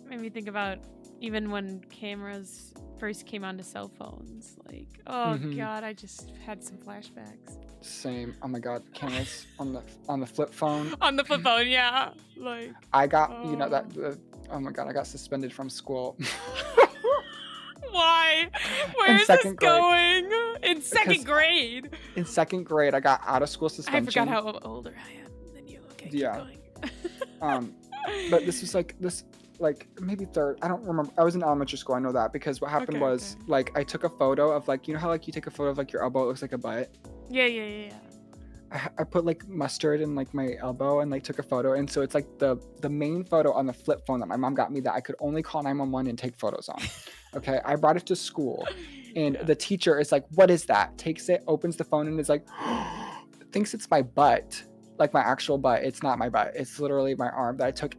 made me think about even when cameras first came onto cell phones. Like, oh Mm-hmm. god, I just had some flashbacks. Same. Oh my god, cameras on the flip phone. On the flip phone, yeah. Like, I got oh. oh my god, I got suspended from school. Why? Where In is this second grade. going? In second Because grade? in second grade I got out of school I forgot suspension. how older I am than you. Okay, keep Yeah. going. But this was like maybe third. I don't remember. I was in elementary school. I know that because what happened Okay, was okay. like I took a photo of like how like you take a photo of like your elbow, it looks like a butt. Yeah. I put like mustard in like my elbow and like took a photo, and so it's like the main photo on the flip phone that my mom got me that I could only call 911 and take photos on. Okay, I brought it to school, and Yeah. the teacher is like, "What is that?" Takes it, opens the phone, and is like, thinks it's my butt, like my actual butt. It's not my butt. It's literally my arm that I took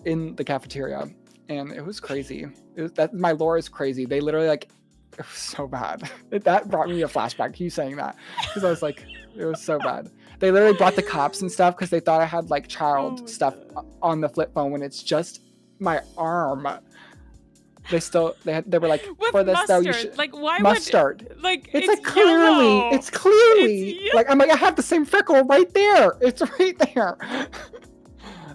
in the cafeteria, and it was crazy. That my lore is crazy. They literally like it was so bad. That brought me a flashback. You saying that because I was like, it was so bad. They literally brought the cops and stuff because they thought I had like Oh child my stuff god. on the flip phone when it's just my arm. They were like, With for this though you mustard. should Like, why mustard. would like It's it's like clearly, yellow? it's clearly It's like I'm like I have the same freckle right there. It's right there.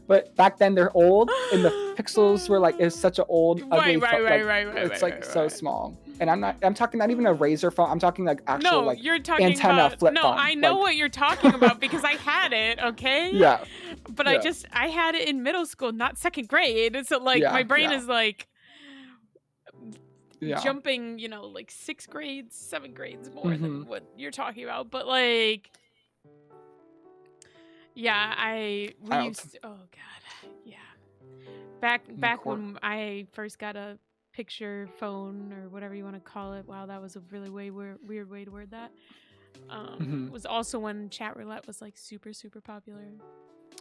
But back then they're old and the pixels were like it's such an old ugly right. it's like so Right. small. And I'm talking not even a razor phone. I'm talking like actual No, like you're talking antenna about. flip No, phone. I know Like, what you're talking about because I had it. Okay. yeah, But yeah, I had it in middle school, not second grade. So like my yeah, brain yeah, is like yeah. jumping, like 6 grades, 7 grades more Mm-hmm. than what you're talking about. But like, yeah, we I don't used to, oh god, yeah. Back when I first got a picture phone or whatever you want to call it. Wow, that was a really weird way to word that. Mm-hmm. Was also when chat roulette was like super super popular.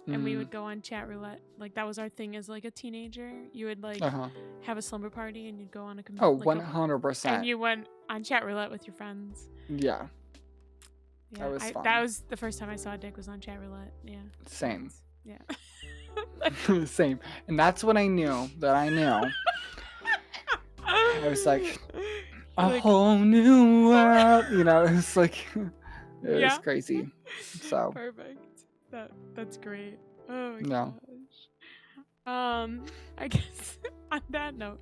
And we would go on chat roulette. Like that was our thing as like a teenager. You would like Uh-huh. have a slumber party and you'd go on Oh, like 100%. and you went on chat roulette with your friends. Yeah. Yeah, That was fun. that was the first time I saw Dick was on chat roulette. Yeah. Same. Yeah. Same. And that's when I knew that I knew. I was like, a whole new world. It's like, it was crazy. So. Perfect. That's great. Oh my No. gosh. I guess on that note.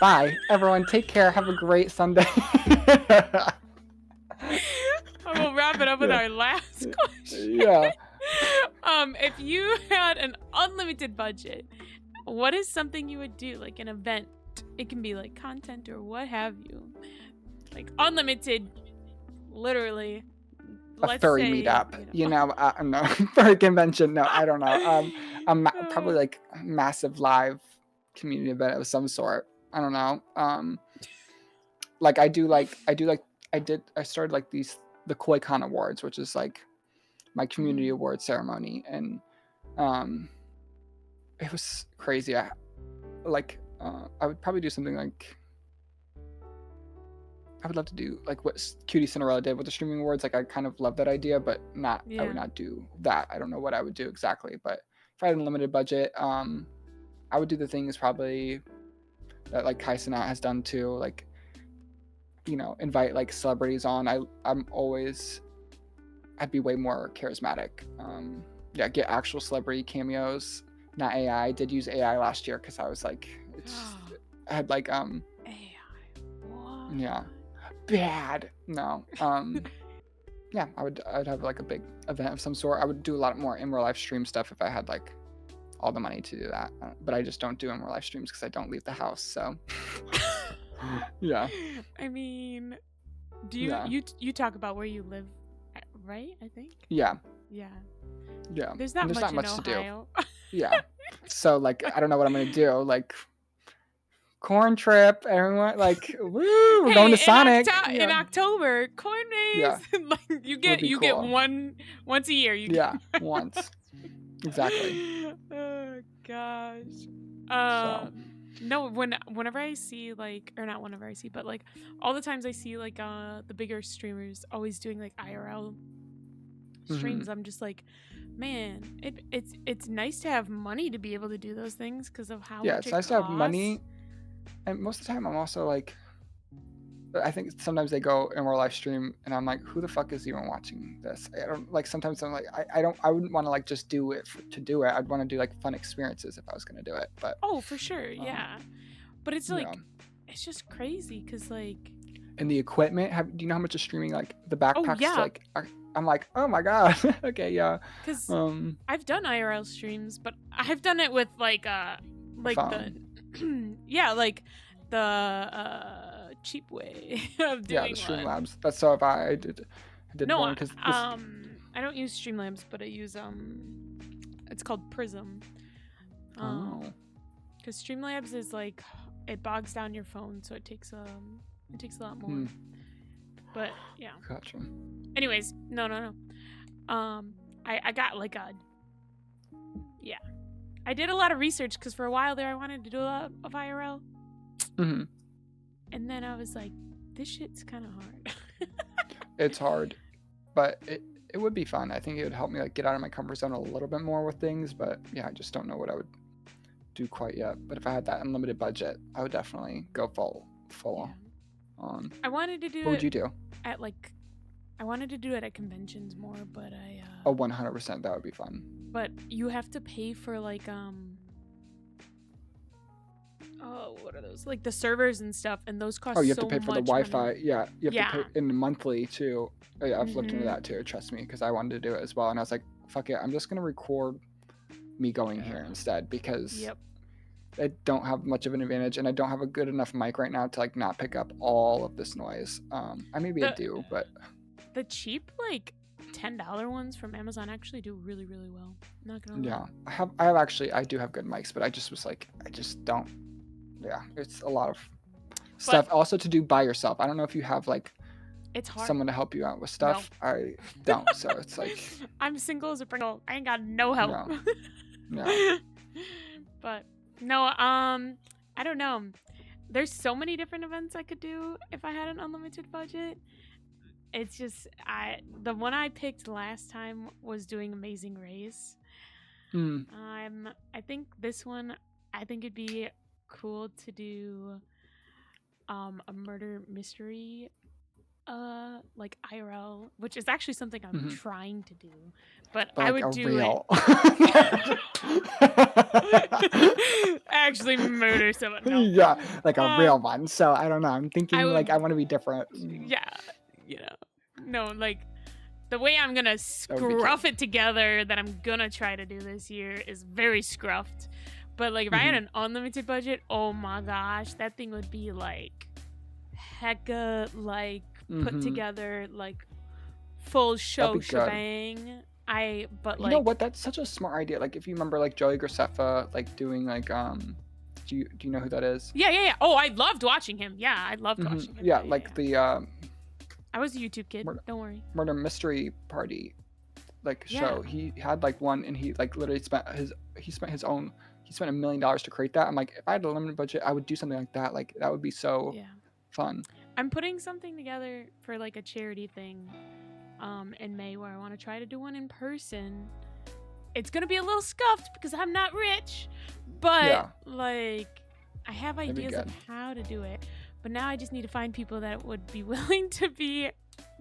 Bye, everyone. Take care. Have a great Sunday. We'll wrap it up with our last question. Yeah. If you had an unlimited budget, what is something you would do? Like an event. It can be like content or what have you. Like unlimited, literally. A furry meetup. No, furry convention. No, I don't know. Probably like a massive live community event of some sort. I don't know. I started like the KoiCon Awards, which is like my community award ceremony, and it was crazy. I would probably do something like, I would love to do like what Cutie Cinderella did with the streaming awards. Like I kind of love that idea, but I would not do that. I don't know what I would do exactly, but if I had an unlimited budget, I would do the things probably that like Kai Cenat has done too, like invite like celebrities on. I'd be way more charismatic. Get actual celebrity cameos, not AI. I did use AI last year because I was like, I had like AI. What? Yeah. Bad. No. Yeah, I'd have like a big event of some sort. I would do a lot more in real life stream stuff if I had like all the money to do that. But I just don't do in real life streams because I don't leave the house. So yeah. I mean, do you talk about where you live, right? I think. Yeah. Yeah. Yeah. There's not much to do. Yeah. So like I don't know what I'm gonna do. Like corn trip, everyone like woo, we're going to Sonic. In October, corn maze. Yeah. Like you get one once a year. Once. Exactly. Oh gosh. No, whenever I see like, or not whenever I see, but like all the times I see like the bigger streamers always doing like IRL streams, I'm just like, man, it's nice to have money to be able to do those things because of how much it's nice to have money. And most of the time I'm also like, I think sometimes they go in real life stream and I'm like, who the fuck is even watching this? I don't like, sometimes I'm like, I wouldn't want to like just do it to do it. I'd want to do like fun experiences if I was going to do it. But oh, for sure. Yeah. But it's like, it's just crazy. Cause like, and the equipment, do you know how much is streaming? Like the backpacks, yeah. like, I'm like, oh my God. Okay. Yeah. Cause I've done IRL streams, but I've done it with like phone. like the cheap way of doing the Streamlabs. That's so if I did one because I don't use Streamlabs, but I use it's called Prism. Because Streamlabs is like, it bogs down your phone, so it takes a lot more. But yeah. Gotcha. Anyways, no. I got like I did a lot of research because for a while there I wanted to do a lot of IRL. And then I was like, this shit's kind of hard. It's hard, but it would be fun. I think it would help me like get out of my comfort zone a little bit more with things. But yeah, I just don't know what I would do quite yet. But if I had that unlimited budget, I would definitely go full on. I wanted to do. What would you do? I wanted to do it at conventions more, but I. 100%. That would be fun. But you have to pay for like oh, what are those? Like the servers and stuff, and those cost Oh, you have so to pay for the much Wi-Fi. money. Yeah, you have to Yeah. pay in monthly too. Oh, yeah, I've looked into Mm-hmm. that too. Trust me, because I wanted to do it as well, and I was like, fuck it, I'm just gonna record me going here Yeah. instead because Yep. I don't have much of an advantage, and I don't have a good enough mic right now to like not pick up all of this noise. I maybe I The do, but the cheap like $10 ones from Amazon actually do really really well. Not gonna lie. yeah, I do have good mics, but I just was like, I just don't. Yeah, it's a lot of stuff also to do by yourself. I don't know if you have like It's hard. someone to help you out with No. stuff. I don't, so it's like I'm single as a Pringle. I ain't got no help. no. But no, I don't know. There's so many different events I could do if I had an unlimited budget. It's just the one I picked last time was doing Amazing Race. Mm. I think this one, I think it'd be cool to do a murder mystery like IRL, which is actually something I'm trying to do, but I like would a do real. actually murder someone. No. Yeah, like a real one. So I don't know. I'm thinking like I want to be different. Yeah, you know, no, like the way I'm gonna would be scruff it together that I'm gonna try to do this year is very scruffed. But like if I had an unlimited budget, oh my gosh, that thing would be like hecka like put together, like full show shebang. But you like, know what? That's such a smart idea. Like if you remember like Joey Graceffa like doing like do you know who that is? Yeah. Oh, I loved watching him. Yeah, I loved watching him. Yeah, like the I was a YouTube kid. Don't worry. Murder Mystery Party like show. He had like one, and he like literally spent $1 million to create that. I'm like, if I had a limited budget, I would do something like that. Like that would be so fun. I'm putting something together for like a charity thing in May where I want to try to do one in person. It's gonna be a little scuffed because I'm not rich, but like I have ideas of how to do it. But now I just need to find people that would be willing to be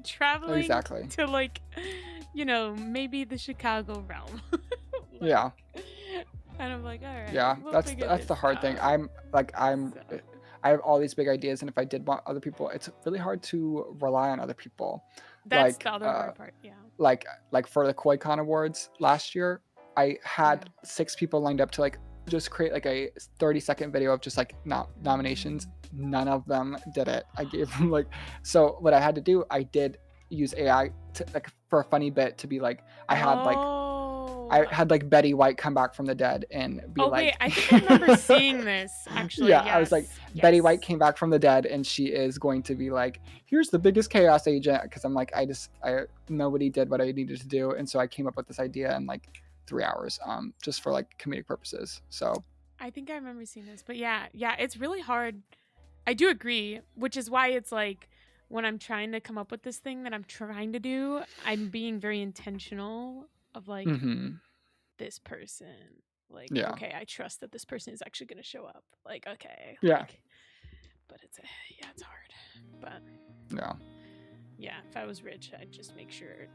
traveling to like, you know, maybe the Chicago realm. Yeah. And I'm like, all right. Yeah, that's the hard thing. I have all these big ideas, and if I did want other people, it's really hard to rely on other people. That's the other hard part. Yeah. Like for the KoiCon Awards last year, I had 6 people lined up to like just create like a 30-second video of just like nominations. None of them did it. I gave them like, so what I had to do, I did use AI to like for a funny bit to be like, I had like Betty White come back from the dead and be like, wait, I think I remember seeing this actually. Yeah, I was like, Betty White came back from the dead and she is going to be like, here's the biggest chaos agent, because I'm like, nobody did what I needed to do, and so I came up with this idea in like 3 hours, just for like comedic purposes. So I think I remember seeing this, but yeah, it's really hard. I do agree, which is why it's like when I'm trying to come up with this thing that I'm trying to do, I'm being very intentional of like this person. Like, okay, I trust that this person is actually going to show up. Like, okay. Yeah. Like, but it's hard. But yeah, if I was rich, I'd just make sure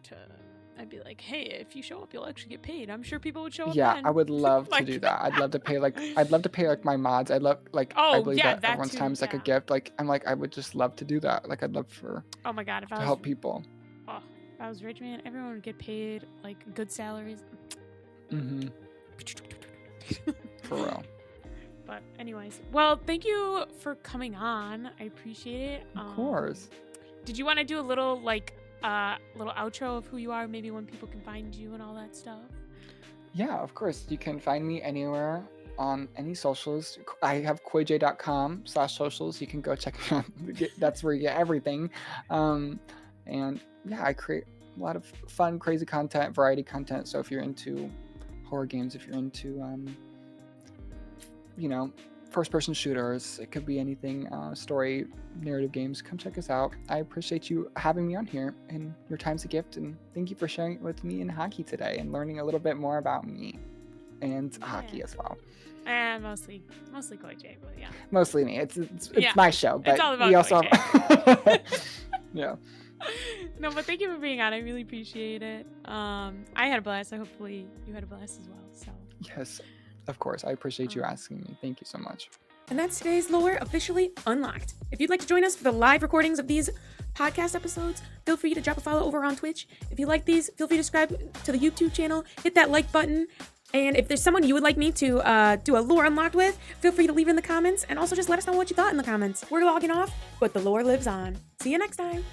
I'd be like, hey, if you show up, you'll actually get paid. I'm sure people would show up. Yeah, then. I would love to do that. I'd love to pay like my mods. I love like I believe that everyone's time is like a gift. Like I'm like, I would just love to do that. Like I'd love for oh my god, if I was help people. Oh, if I was rich, man, everyone would get paid like good salaries. For real. But anyways, well, thank you for coming on. I appreciate it. Of course. Did you want to do a little like little outro of who you are, maybe when people can find you and all that stuff? Yeah, of course. You can find me anywhere on any socials. I have KoiJay.com/socials. You can go check me out. That's where you get everything. And yeah, I create a lot of fun, crazy content, variety content. So if you're into horror games, if you're into first-person shooters, it could be anything, story, narrative games, come check us out. I appreciate you having me on here, and your time's a gift, and thank you for sharing it with me in hockey today and learning a little bit more about me and hockey as well. And mostly KoiJay, but yeah. Mostly me. It's my show, but it's all about we also have yeah. No, but thank you for being on. I really appreciate it. I had a blast. So hopefully you had a blast as well. So yes. Of course. I appreciate you asking me. Thank you so much. And that's today's lore officially unlocked. If you'd like to join us for the live recordings of these podcast episodes, feel free to drop a follow over on Twitch. If you like these, feel free to subscribe to the YouTube channel, hit that like button. And if there's someone you would like me to do a lore unlocked with, feel free to leave it in the comments. And also just let us know what you thought in the comments. We're logging off, but the lore lives on. See you next time.